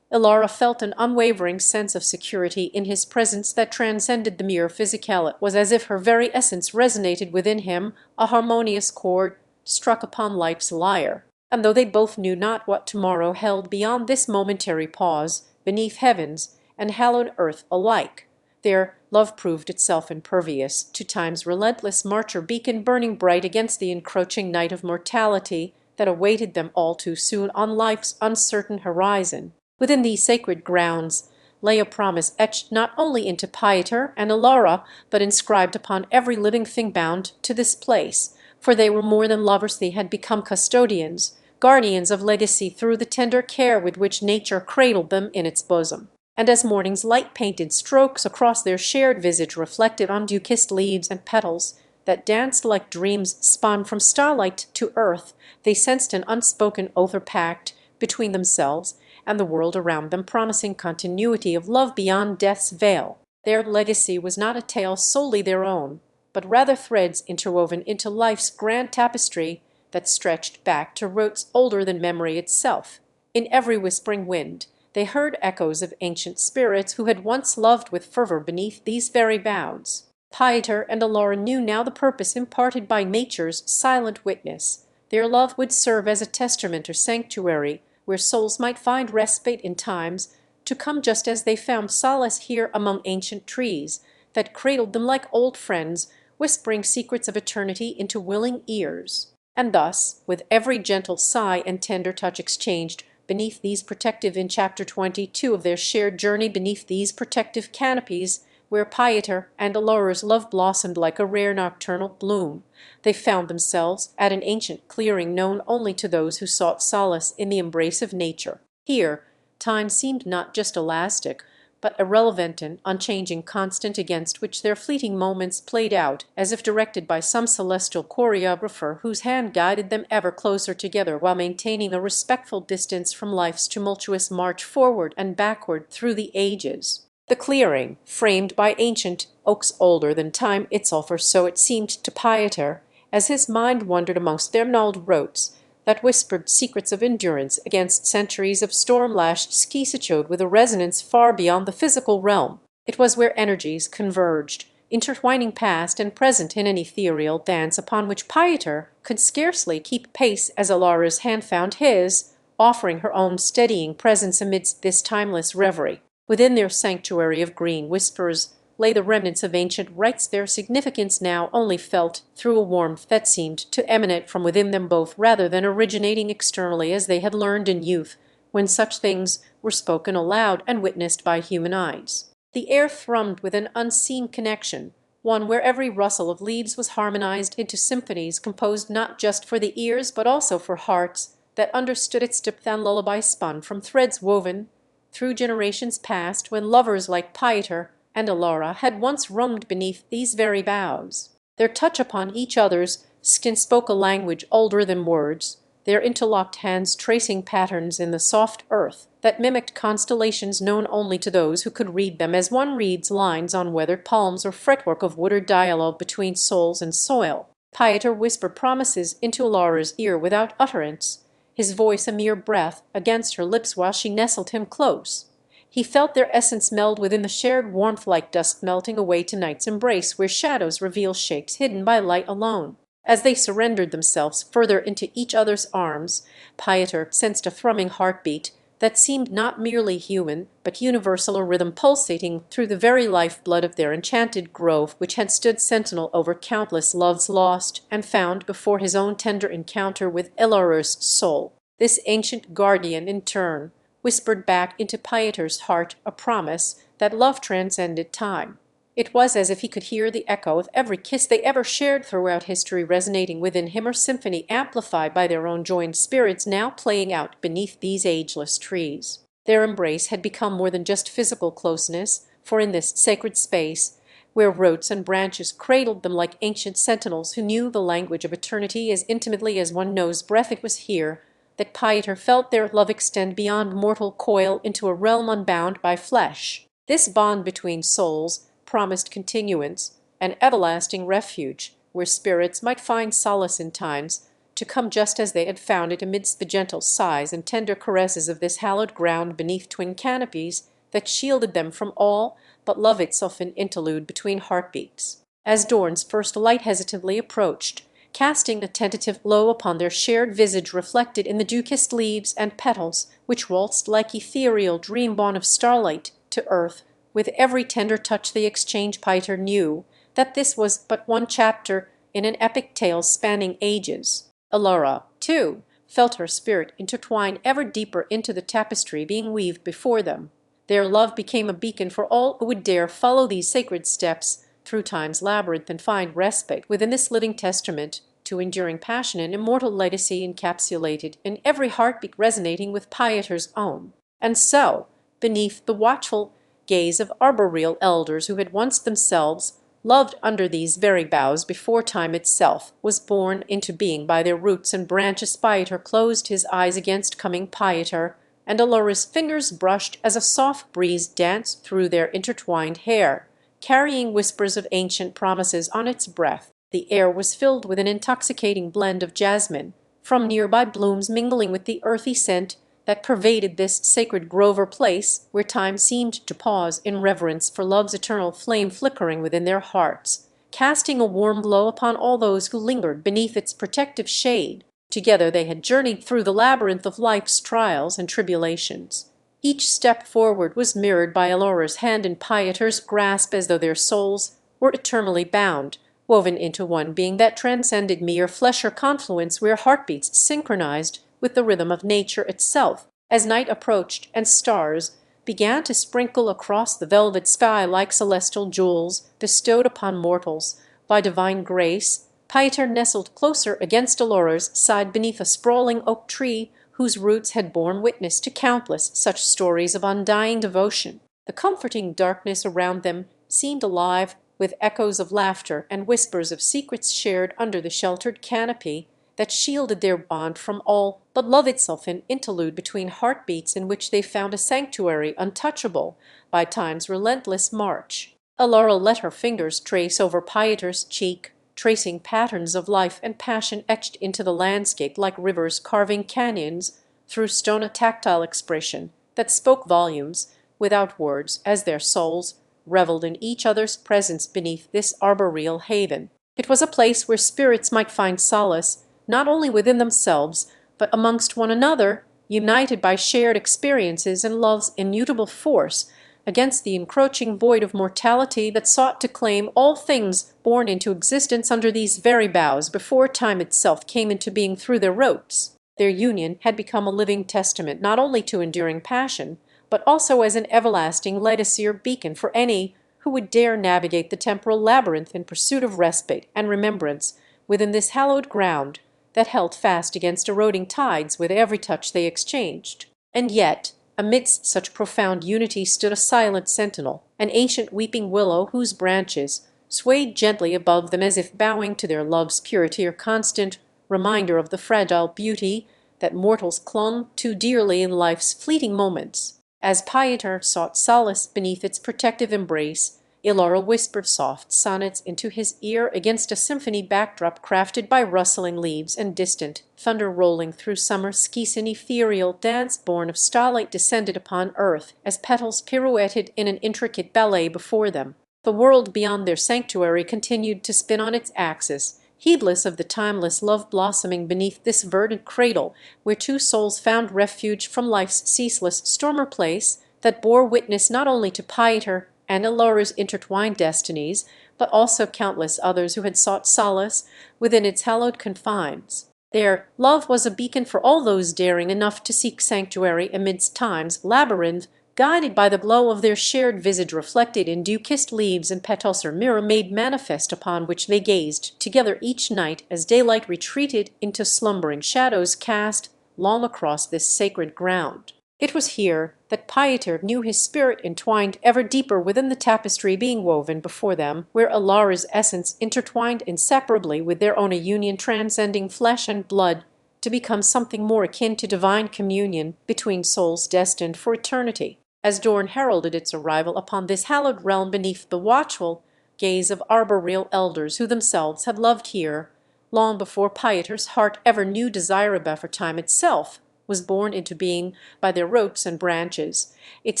Elora felt an unwavering sense of security in his presence that transcended the mere physical. It was as if her very essence resonated within him, a harmonious chord struck upon life's lyre. And though they both knew not what tomorrow held beyond this momentary pause beneath heavens and hallowed earth alike, their love proved itself impervious to time's relentless march, or beacon burning bright against the encroaching night of mortality that awaited them all too soon on life's uncertain horizon. Within these sacred grounds lay a promise etched not only into Pieter and Elora, but inscribed upon every living thing bound to this place, for they were more than lovers, they had become custodians, guardians of legacy through the tender care with which nature cradled them in its bosom. And as morning's light-painted strokes across their shared visage reflected on dew-kissed leaves and petals that danced like dreams spun from starlight to earth, they sensed an unspoken oath or pact between themselves and the world around them, promising continuity of love beyond death's veil. Their legacy was not a tale solely their own, but rather threads interwoven into life's grand tapestry that stretched back to roots older than memory itself. In every whispering wind they heard echoes of ancient spirits who had once loved with fervor beneath these very boughs. Pieter and Alora knew now the purpose imparted by nature's silent witness. Their love would serve as a testament or sanctuary where souls might find respite in times to come, just as they found solace here among ancient trees that cradled them like old friends, whispering secrets of eternity into willing ears. And thus, with every gentle sigh and tender touch exchanged beneath these protective in chapter 22 of their shared journey beneath these protective canopies, where Pieter and Alora's love blossomed like a rare nocturnal bloom, they found themselves at an ancient clearing known only to those who sought solace in the embrace of nature. Here, time seemed not just elastic, but irrelevant and unchanging, constant, against which their fleeting moments played out as if directed by some celestial choreographer whose hand guided them ever closer together while maintaining a respectful distance from life's tumultuous march forward and backward through the ages. The clearing, framed by ancient oaks older than time itself, or so it seemed to Pieter, as his mind wandered amongst their gnarled roots, that whispered secrets of endurance against centuries of storm-lashed schizachode with a resonance far beyond the physical realm. It was where energies converged, intertwining past and present in an ethereal dance upon which Pieter could scarcely keep pace as Alora's hand found his, offering her own steadying presence amidst this timeless reverie. Within their sanctuary of green whispers lay the remnants of ancient rites, their significance now only felt through a warmth that seemed to emanate from within them both rather than originating externally as they had learned in youth, when such things were spoken aloud and witnessed by human eyes. The air thrummed with an unseen connection, one where every rustle of leaves was harmonized into symphonies composed not just for the ears but also for hearts that understood its depth, and lullaby spun from threads woven through generations past when lovers like Pieter and Alora had once roamed beneath these very boughs. Their touch upon each other's skin spoke a language older than words, their interlocked hands tracing patterns in the soft earth that mimicked constellations known only to those who could read them as one reads lines on weathered palms or fretwork of wood or dialogue between souls and soil. Pieter whispered promises into Alora's ear without utterance, his voice a mere breath against her lips while she nestled him close. He felt their essence meld within the shared warmth like dusk melting away to night's embrace where shadows reveal shapes hidden by light alone. As they surrendered themselves further into each other's arms, Pieter sensed a thrumming heartbeat that seemed not merely human but universal, a rhythm pulsating through the very lifeblood of their enchanted grove which had stood sentinel over countless loves lost and found before his own tender encounter with Alora's soul. This ancient guardian, in turn, whispered back into Pieter's heart a promise that love transcended time. It was as if he could hear the echo of every kiss they ever shared throughout history resonating within him, or symphony amplified by their own joined spirits now playing out beneath these ageless trees. Their embrace had become more than just physical closeness, for in this sacred space, where roots and branches cradled them like ancient sentinels who knew the language of eternity as intimately as one knows breath, it was here that Pieter felt their love extend beyond mortal coil into a realm unbound by flesh. This bond between souls promised continuance, an everlasting refuge, where spirits might find solace in times to come, just as they had found it amidst the gentle sighs and tender caresses of this hallowed ground beneath twin canopies that shielded them from all but love itself, an interlude between heartbeats. As dawn's first light hesitantly approached, casting a tentative glow upon their shared visage reflected in the dew-kissed leaves and petals which waltzed like ethereal dream-born of starlight to earth with every tender touch they exchanged, Pieter knew that this was but one chapter in an epic tale spanning ages. Alora, too, felt her spirit intertwine ever deeper into the tapestry being weaved before them. Their love became a beacon for all who would dare follow these sacred steps through time's labyrinth and find respite within this living testament to enduring passion and immortal legacy encapsulated in every heartbeat resonating with Pieter's own. And so, beneath the watchful gaze of arboreal elders who had once themselves loved under these very boughs before time itself was born into being by their roots and branches, Pieter closed his eyes against coming Pieter, and Alora's fingers brushed as a soft breeze danced through their intertwined hair, carrying whispers of ancient promises on its breath. The air was filled with an intoxicating blend of jasmine, from nearby blooms mingling with the earthy scent that pervaded this sacred grove or place where time seemed to pause in reverence for love's eternal flame flickering within their hearts, casting a warm glow upon all those who lingered beneath its protective shade. Together they had journeyed through the labyrinth of life's trials and tribulations. Each step forward was mirrored by Alora's hand in Pieter's grasp, as though their souls were eternally bound, woven into one being that transcended mere flesh or confluence where heartbeats synchronized with the rhythm of nature itself. As night approached and stars began to sprinkle across the velvet sky like celestial jewels bestowed upon mortals by divine grace, Pieter nestled closer against Alora's side beneath a sprawling oak tree whose roots had borne witness to countless such stories of undying devotion. The comforting darkness around them seemed alive with echoes of laughter and whispers of secrets shared under the sheltered canopy that shielded their bond from all but love itself, an interlude between heartbeats in which they found a sanctuary untouchable by time's relentless march. Alora let her fingers trace over Pieter's cheek, tracing patterns of life and passion etched into the landscape like rivers carving canyons through stone, a tactile expression that spoke volumes without words as their souls reveled in each other's presence beneath this arboreal haven. It was a place where spirits might find solace, not only within themselves, but amongst one another, united by shared experiences and love's immutable force against the encroaching void of mortality that sought to claim all things born into existence under these very boughs before time itself came into being through their roots. Their union had become a living testament not only to enduring passion, but also as an everlasting legacy or beacon for any who would dare navigate the temporal labyrinth in pursuit of respite and remembrance within this hallowed ground that held fast against eroding tides with every touch they exchanged. And yet, amidst such profound unity stood a silent sentinel, an ancient weeping willow whose branches swayed gently above them as if bowing to their love's purity or constant reminder of the fragile beauty that mortals clung to dearly in life's fleeting moments. As Pieter sought solace beneath its protective embrace, Alora whispered soft sonnets into his ear against a symphony backdrop crafted by rustling leaves and distant thunder rolling through summer skies. An ethereal dance born of starlight descended upon earth as petals pirouetted in an intricate ballet before them. The world beyond their sanctuary continued to spin on its axis, heedless of the timeless love blossoming beneath this verdant cradle where two souls found refuge from life's ceaseless storm or place that bore witness not only to Pieter and Alora's intertwined destinies, but also countless others who had sought solace within its hallowed confines. Their love was a beacon for all those daring enough to seek sanctuary amidst time's labyrinth, guided by the glow of their shared visage reflected in dew-kissed leaves and petals or mirror made manifest upon which they gazed together each night as daylight retreated into slumbering shadows cast long across this sacred ground. It was here that Pieter knew his spirit entwined ever deeper within the tapestry being woven before them, where Alora's essence intertwined inseparably with their own, a union transcending flesh and blood to become something more akin to divine communion between souls destined for eternity. As dawn heralded its arrival upon this hallowed realm beneath the watchful gaze of arboreal elders who themselves had loved here, long before Pieter's heart ever knew desire for time itself was born into being by their roots and branches, it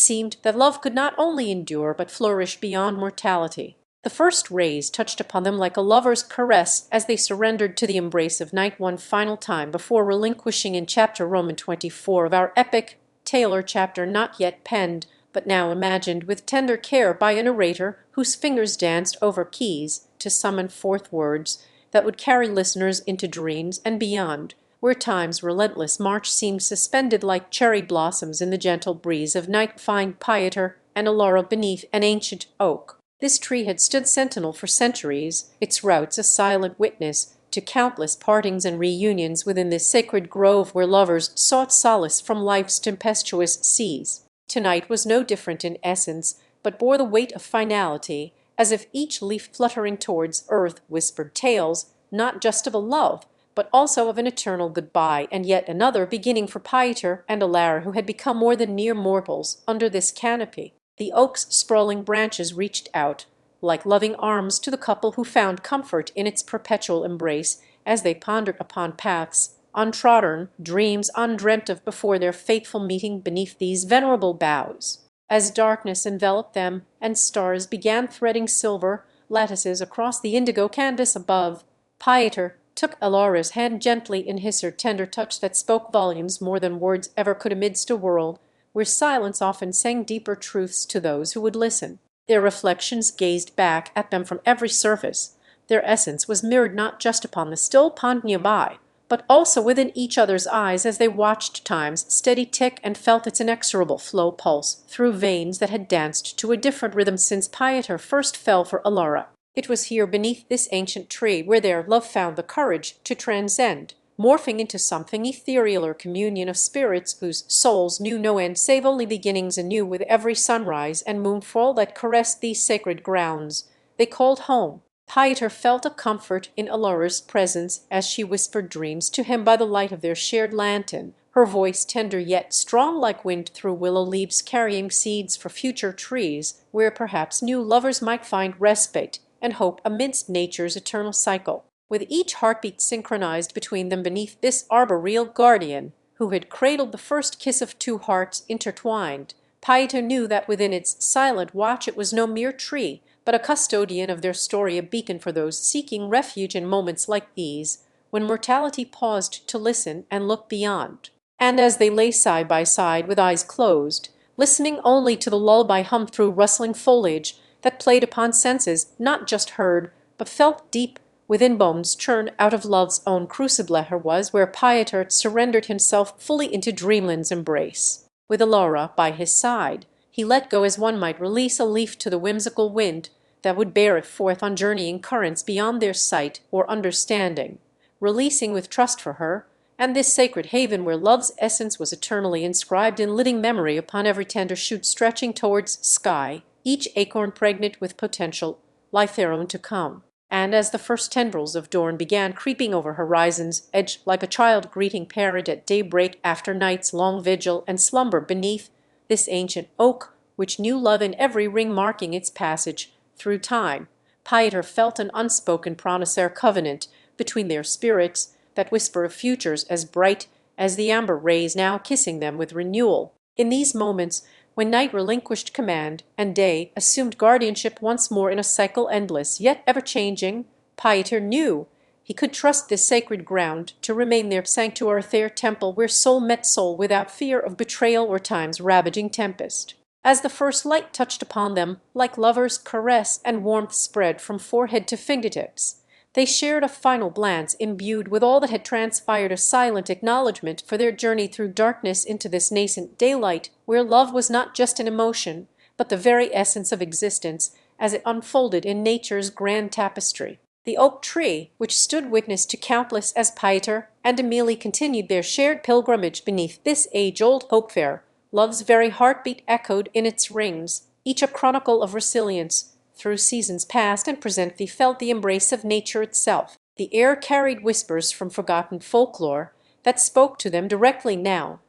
seemed that love could not only endure but flourish beyond mortality. The first rays touched upon them like a lover's caress as they surrendered to the embrace of night one final time before relinquishing in chapter Roman 24 of our epic tale, or chapter not yet penned, but now imagined with tender care by a narrator whose fingers danced over keys to summon forth words that would carry listeners into dreams and beyond, where time's relentless march seemed suspended like cherry blossoms in the gentle breeze of night. Find Pieter and Alora beneath an ancient oak. This tree had stood sentinel for centuries, its roots a silent witness to countless partings and reunions within this sacred grove where lovers sought solace from life's tempestuous seas. Tonight was no different in essence, but bore the weight of finality, as if each leaf fluttering towards earth whispered tales, not just of a love, but also of an eternal goodbye and yet another beginning for Pieter and Alora, who had become more than mere mortals under this canopy. The oak's sprawling branches reached out like loving arms to the couple who found comfort in its perpetual embrace as they pondered upon paths untrodden, dreams undreamt of before their fateful meeting beneath these venerable boughs. As darkness enveloped them and stars began threading silver lattices across the indigo canvas above, Pieter took Elara's hand gently in his, her tender touch that spoke volumes more than words ever could amidst a world where silence often sang deeper truths to those who would listen. Their reflections gazed back at them from every surface. Their essence was mirrored not just upon the still pond nearby, but also within each other's eyes as they watched time's steady tick and felt its inexorable flow pulse through veins that had danced to a different rhythm since Pieter first fell for Elara. It was here beneath this ancient tree where their love found the courage to transcend, morphing into something ethereal or communion of spirits whose souls knew no end save only beginnings anew with every sunrise and moonfall that caressed these sacred grounds they called home. Pieter felt a comfort in Elara's presence as she whispered dreams to him by the light of their shared lantern, her voice tender yet strong like wind through willow leaves carrying seeds for future trees where perhaps new lovers might find respite and hope amidst nature's eternal cycle. With each heartbeat synchronized between them beneath this arboreal guardian, who had cradled the first kiss of two hearts intertwined, Pieter knew that within its silent watch it was no mere tree, but a custodian of their story, a beacon for those seeking refuge in moments like these, when mortality paused to listen and look beyond. And as they lay side by side with eyes closed, listening only to the lullaby hum through rustling foliage that played upon senses not just heard, but felt deep within bones churned out of love's own crucible, here was where Pieter surrendered himself fully into dreamland's embrace. With Elara by his side, he let go as one might release a leaf to the whimsical wind that would bear it forth on journeying currents beyond their sight or understanding, releasing with trust for her, and this sacred haven where love's essence was eternally inscribed in living memory upon every tender shoot stretching towards sky, each acorn pregnant with potential life their own to come. And as the first tendrils of dawn began creeping over horizon's edge like a child greeting parent at daybreak after night's long vigil and slumber beneath this ancient oak, which knew love in every ring marking its passage through time, Pieter felt an unspoken promissory covenant between their spirits that whisper of futures as bright as the amber rays now kissing them with renewal. In these moments, when night relinquished command and day assumed guardianship once more in a cycle endless yet ever-changing, Pieter knew he could trust this sacred ground to remain their sanctuary, their temple where soul met soul without fear of betrayal or time's ravaging tempest. As the first light touched upon them, like lovers' caress and warmth spread from forehead to fingertips, they shared a final glance imbued with all that had transpired, a silent acknowledgment for their journey through darkness into this nascent daylight where love was not just an emotion, but the very essence of existence as it unfolded in nature's grand tapestry. The oak tree, which stood witness to countless as Pieter and Amelie continued their shared pilgrimage beneath this age-old hope fair, love's very heartbeat echoed in its rings, each a chronicle of resilience. Through seasons past and present they felt the embrace of nature itself. The air carried whispers from forgotten folklore that spoke to them directly now.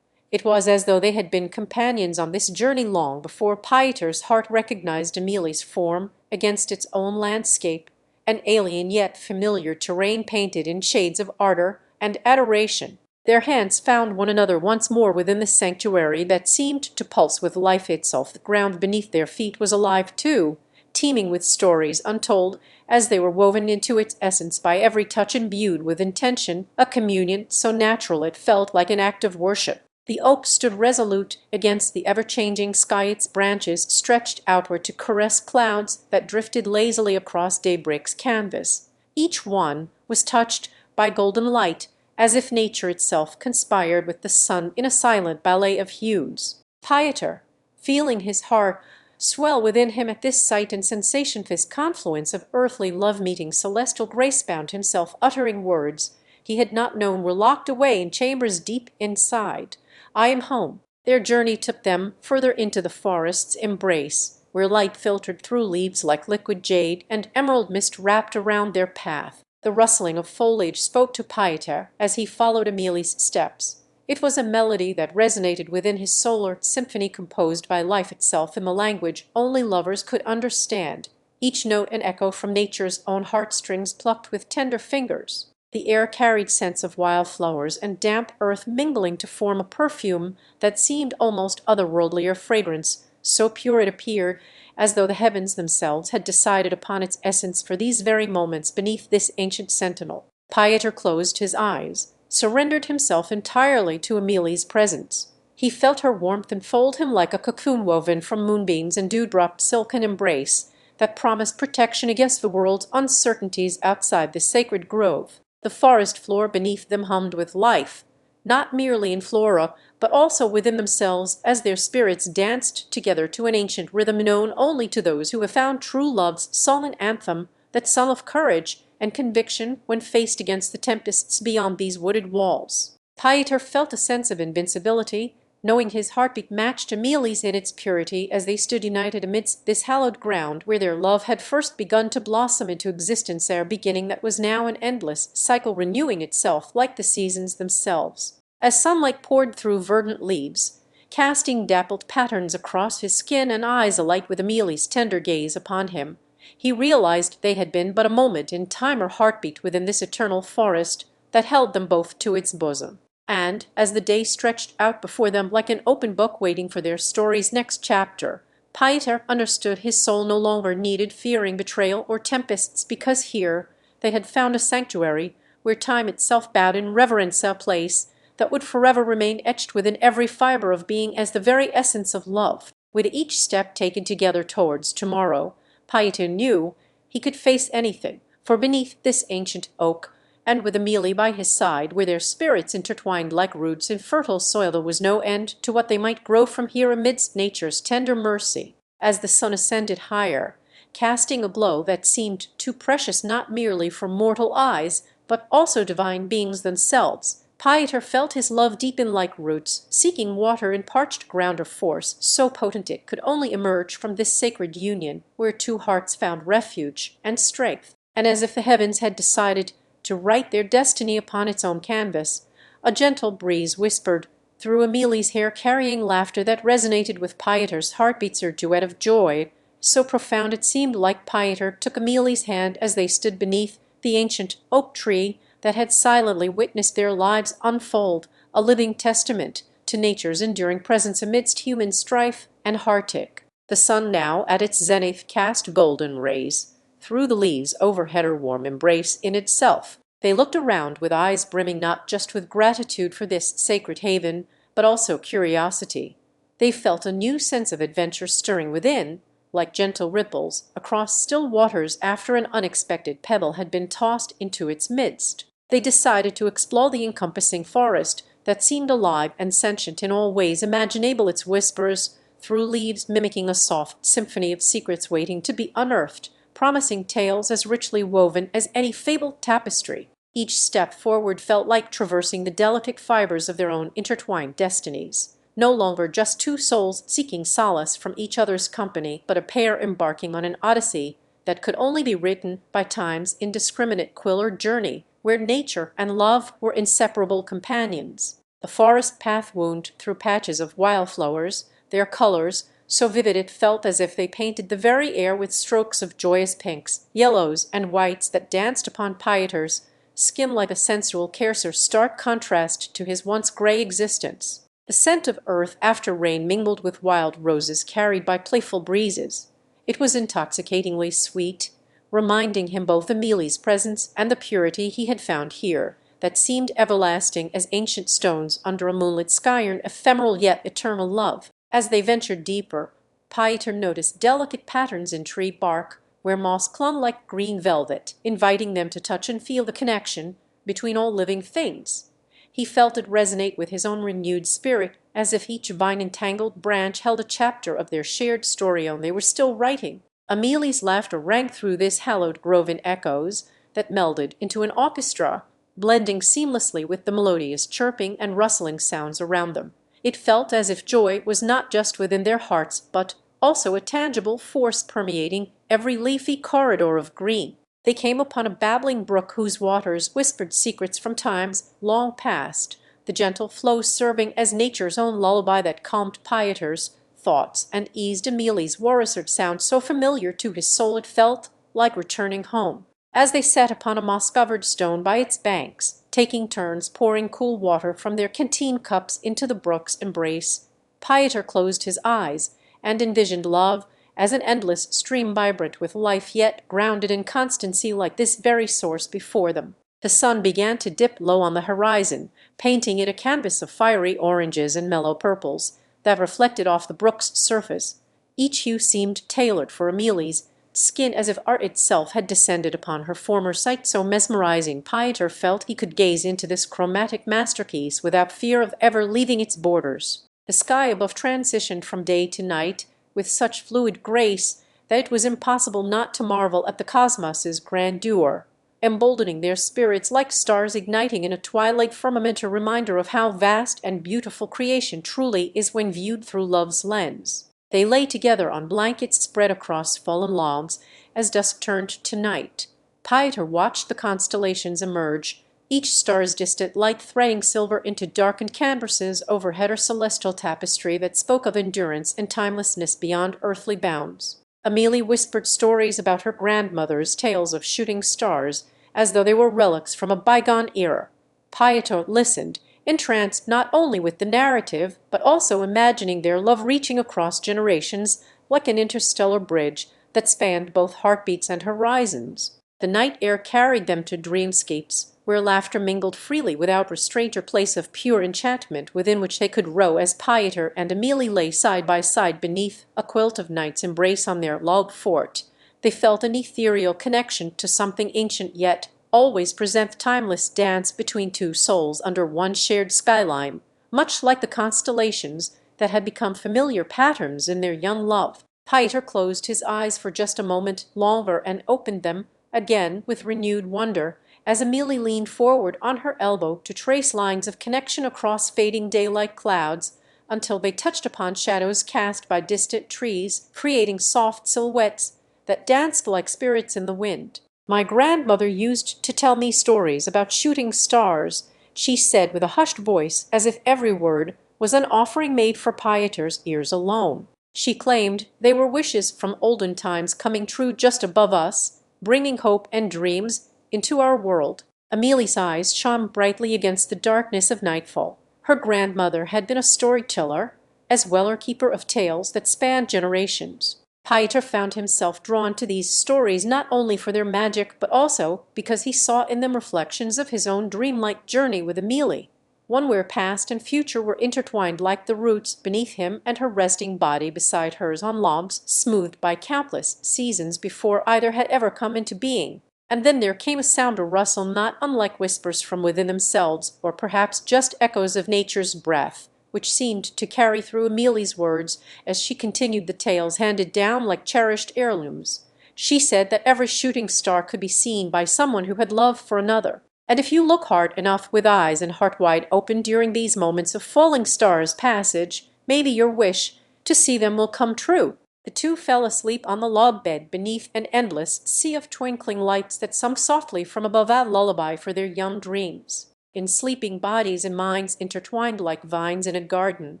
It was as though they had been companions on this journey long before Pieter's heart recognized Amelie's form against its own landscape, an alien yet familiar terrain painted in shades of ardor and adoration. Their hands found one another once more within the sanctuary that seemed to pulse with life itself. The ground beneath their feet was alive too, teeming with stories untold as they were woven into its essence by every touch imbued with intention, a communion so natural it felt like an act of worship. The oak stood resolute against the ever-changing sky, its branches stretched outward to caress clouds that drifted lazily across daybreak's canvas. Each one was touched by golden light, as if nature itself conspired with the sun in a silent ballet of hues. Pieter, feeling his heart swell within him at this sight and sensation, this confluence of earthly love meeting celestial grace, found himself uttering words he had not known were locked away in chambers deep inside. I am home. Their journey took them further into the forest's embrace, where light filtered through leaves like liquid jade and emerald mist wrapped around their path. The rustling of foliage spoke to Pieter as he followed Amelie's steps. It was a melody that resonated within his soul, a symphony composed by life itself in the language only lovers could understand, each note an echo from nature's own heartstrings plucked with tender fingers. The air carried scents of wildflowers and damp earth mingling to form a perfume that seemed almost otherworldly or fragrance, so pure it appeared, as though the heavens themselves had decided upon its essence for these very moments beneath this ancient sentinel. Pieter closed his eyes, surrendered himself entirely to Amelia's presence. He felt her warmth enfold him like a cocoon woven from moonbeams and dewdropped silken embrace that promised protection against the world's uncertainties outside the sacred grove. The forest floor beneath them hummed with life, not merely in Flora, but also within themselves as their spirits danced together to an ancient rhythm known only to those who have found true love's sullen anthem, that song of courage and conviction when faced against the tempests beyond these wooded walls. Pieter felt a sense of invincibility, knowing his heartbeat matched Amelia's in its purity as they stood united amidst this hallowed ground where their love had first begun to blossom into existence, ere beginning that was now an endless cycle renewing itself like the seasons themselves. As sunlight poured through verdant leaves, casting dappled patterns across his skin and eyes alight with Amelia's tender gaze upon him, he realized they had been but a moment in time or heartbeat within this eternal forest that held them both to its bosom. And, as the day stretched out before them like an open book waiting for their story's next chapter, Pieter understood his soul no longer needed fearing betrayal or tempests, because here they had found a sanctuary where time itself bowed in reverence, a place that would forever remain etched within every fibre of being as the very essence of love. With each step taken together towards tomorrow, Pieter knew he could face anything, for beneath this ancient oak, and with Amelia by his side, where their spirits intertwined like roots in fertile soil, there was no end to what they might grow from here amidst nature's tender mercy. As the sun ascended higher, casting a glow that seemed too precious not merely for mortal eyes, but also divine beings themselves, Pieter felt his love deepen like roots, seeking water in parched ground, or force so potent it could only emerge from this sacred union where two hearts found refuge and strength. And as if the heavens had decided to write their destiny upon its own canvas, a gentle breeze whispered through Amelia's hair, carrying laughter that resonated with Pieter's heartbeats, or duet of joy so profound it seemed like Pieter took Amelia's hand as they stood beneath the ancient oak tree that had silently witnessed their lives unfold, a living testament to nature's enduring presence amidst human strife and heartache. The sun now at its zenith cast golden rays through the leaves overhead, her warm embrace in itself. They looked around with eyes brimming not just with gratitude for this sacred haven, but also curiosity. They felt a new sense of adventure stirring within, like gentle ripples across still waters after an unexpected pebble had been tossed into its midst. They decided to explore the encompassing forest that seemed alive and sentient in all ways imaginable, its whispers through leaves mimicking a soft symphony of secrets waiting to be unearthed, promising tales as richly woven as any fabled tapestry. Each step forward felt like traversing the delicate fibers of their own intertwined destinies. No longer just two souls seeking solace from each other's company, but a pair embarking on an odyssey that could only be written by time's indiscriminate quill or journey, where nature and love were inseparable companions. The forest path wound through patches of wildflowers, their colors so vivid it felt as if they painted the very air with strokes of joyous pinks, yellows, and whites that danced upon Pieter's skin like a sensual cursor's stark contrast to his once grey existence. The scent of earth after rain mingled with wild roses carried by playful breezes. It was intoxicatingly sweet, reminding him both of Amelia's presence and the purity he had found here, that seemed everlasting as ancient stones under a moonlit sky, an ephemeral yet eternal love. As they ventured deeper, Pieter noticed delicate patterns in tree bark, where moss clung like green velvet, inviting them to touch and feel the connection between all living things. He felt it resonate with his own renewed spirit, as if each vine-entangled branch held a chapter of their shared story on they were still writing. Amelia's laughter rang through this hallowed grove in echoes that melded into an orchestra, blending seamlessly with the melodious chirping and rustling sounds around them. It felt as if joy was not just within their hearts, but also a tangible force permeating every leafy corridor of green. They came upon a babbling brook whose waters whispered secrets from times long past, the gentle flow serving as nature's own lullaby that calmed Pieter's thoughts and eased Amelia's whispered sound so familiar to his soul it felt like returning home. As they sat upon a moss-covered stone by its banks, taking turns pouring cool water from their canteen cups into the brook's embrace, Pieter closed his eyes and envisioned love as an endless stream vibrant with life yet grounded in constancy like this very source before them. The sun began to dip low on the horizon, painting it a canvas of fiery oranges and mellow purples that reflected off the brook's surface. Each hue seemed tailored for Amélie's skin, as if art itself had descended upon her former sight so mesmerizing. Pieter felt he could gaze into this chromatic masterpiece without fear of ever leaving its borders. The sky above transitioned from day to night with such fluid grace that it was impossible not to marvel at the cosmos's grandeur, emboldening their spirits like stars igniting in a twilight firmament, a reminder of how vast and beautiful creation truly is when viewed through love's lens. They lay together on blankets spread across fallen logs as dusk turned to night. Pieter watched the constellations emerge, each star's distant light threading silver into darkened canvases overhead, a celestial tapestry that spoke of endurance and timelessness beyond earthly bounds. Amélie whispered stories about her grandmother's tales of shooting stars, as though they were relics from a bygone era. Pieter listened, entranced not only with the narrative, but also imagining their love reaching across generations like an interstellar bridge that spanned both heartbeats and horizons. The night air carried them to dreamscapes, where laughter mingled freely without restraint, a place of pure enchantment within which they could row as Pieter and Amélie lay side by side beneath a quilt of night's embrace on their log fort. They felt an ethereal connection to something ancient yet always present, timeless dance between two souls under one shared skyline, much like the constellations that had become familiar patterns in their young love. Pieter closed his eyes for just a moment longer and opened them again with renewed wonder, as Amélie leaned forward on her elbow to trace lines of connection across fading daylight clouds until they touched upon shadows cast by distant trees, creating soft silhouettes that danced like spirits in the wind. "My grandmother used to tell me stories about shooting stars," she said with a hushed voice, as if every word was an offering made for Pieter's ears alone. "She claimed they were wishes from olden times coming true just above us, bringing hope and dreams into our world." Amélie's eyes shone brightly against the darkness of nightfall. Her grandmother had been a storyteller, as well as keeper of tales that spanned generations. Pieter found himself drawn to these stories not only for their magic, but also because he saw in them reflections of his own dreamlike journey with Amélie, one where past and future were intertwined like the roots beneath him and her resting body beside hers on logs smoothed by countless seasons before either had ever come into being. And then there came a sound, a rustle not unlike whispers from within themselves, or perhaps just echoes of nature's breath, which seemed to carry through Amélie's words as she continued the tales handed down like cherished heirlooms. She said that every shooting star could be seen by someone who had love for another. And if you look hard enough with eyes and heart wide open during these moments of falling stars' passage, maybe your wish to see them will come true. The two fell asleep on the log bed beneath an endless sea of twinkling lights that sung softly from above, a lullaby for their young dreams. In sleeping bodies and minds intertwined like vines in a garden,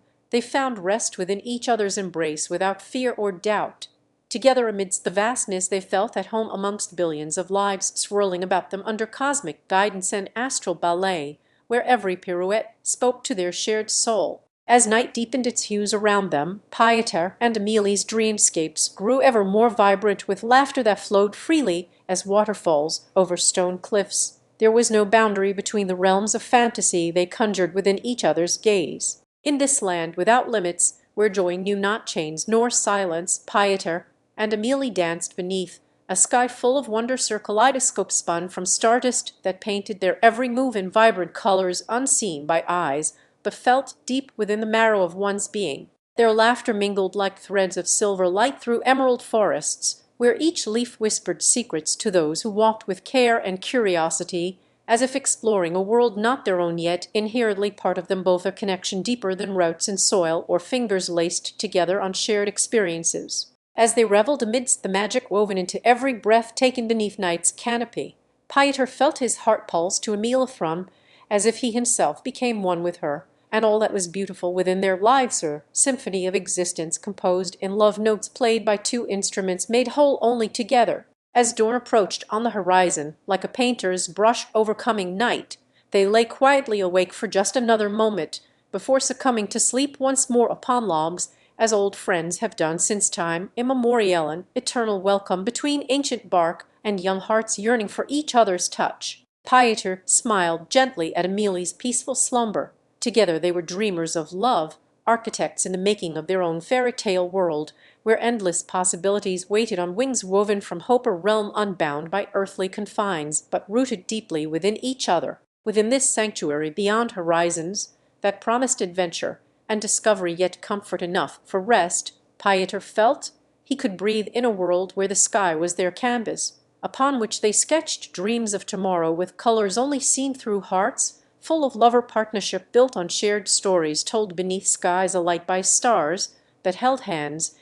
they found rest within each other's embrace without fear or doubt. Together amidst the vastness, they felt at home amongst billions of lives swirling about them under cosmic guidance and astral ballet, where every pirouette spoke to their shared soul. As night deepened its hues around them, Pieter and Amélie's dreamscapes grew ever more vibrant with laughter that flowed freely as waterfalls over stone cliffs. There was no boundary between the realms of fantasy they conjured within each other's gaze. In this land without limits, where joy knew not chains nor silence, Pieter and Amélie danced beneath a sky full of wonders, her kaleidoscope spun from stardust that painted their every move in vibrant colors unseen by eyes, but felt deep within the marrow of one's being. Their laughter mingled like threads of silver light through emerald forests, where each leaf whispered secrets to those who walked with care and curiosity, as if exploring a world not their own yet inherently part of them both, a connection deeper than roots in soil or fingers laced together on shared experiences. As they reveled amidst the magic woven into every breath taken beneath night's canopy, Pieter felt his heart pulse to Amélie from, as if he himself became one with her, and all that was beautiful within their lives, a symphony of existence composed in love notes played by two instruments made whole only together. As dawn approached on the horizon, like a painter's brush overcoming night, they lay quietly awake for just another moment before succumbing to sleep once more upon logs, as old friends have done since time immemorial, an eternal welcome between ancient bark and young hearts yearning for each other's touch. Pieter smiled gently at Emilie's peaceful slumber. Together they were dreamers of love, architects in the making of their own fairy tale world, where endless possibilities waited on wings woven from hope, a realm unbound by earthly confines, but rooted deeply within each other. Within this sanctuary beyond horizons, that promised adventure and discovery, yet comfort enough for rest, Pieter felt he could breathe in a world where the sky was their canvas, upon which they sketched dreams of tomorrow with colors only seen through hearts full of lover partnership built on shared stories told beneath skies alight by stars that held hands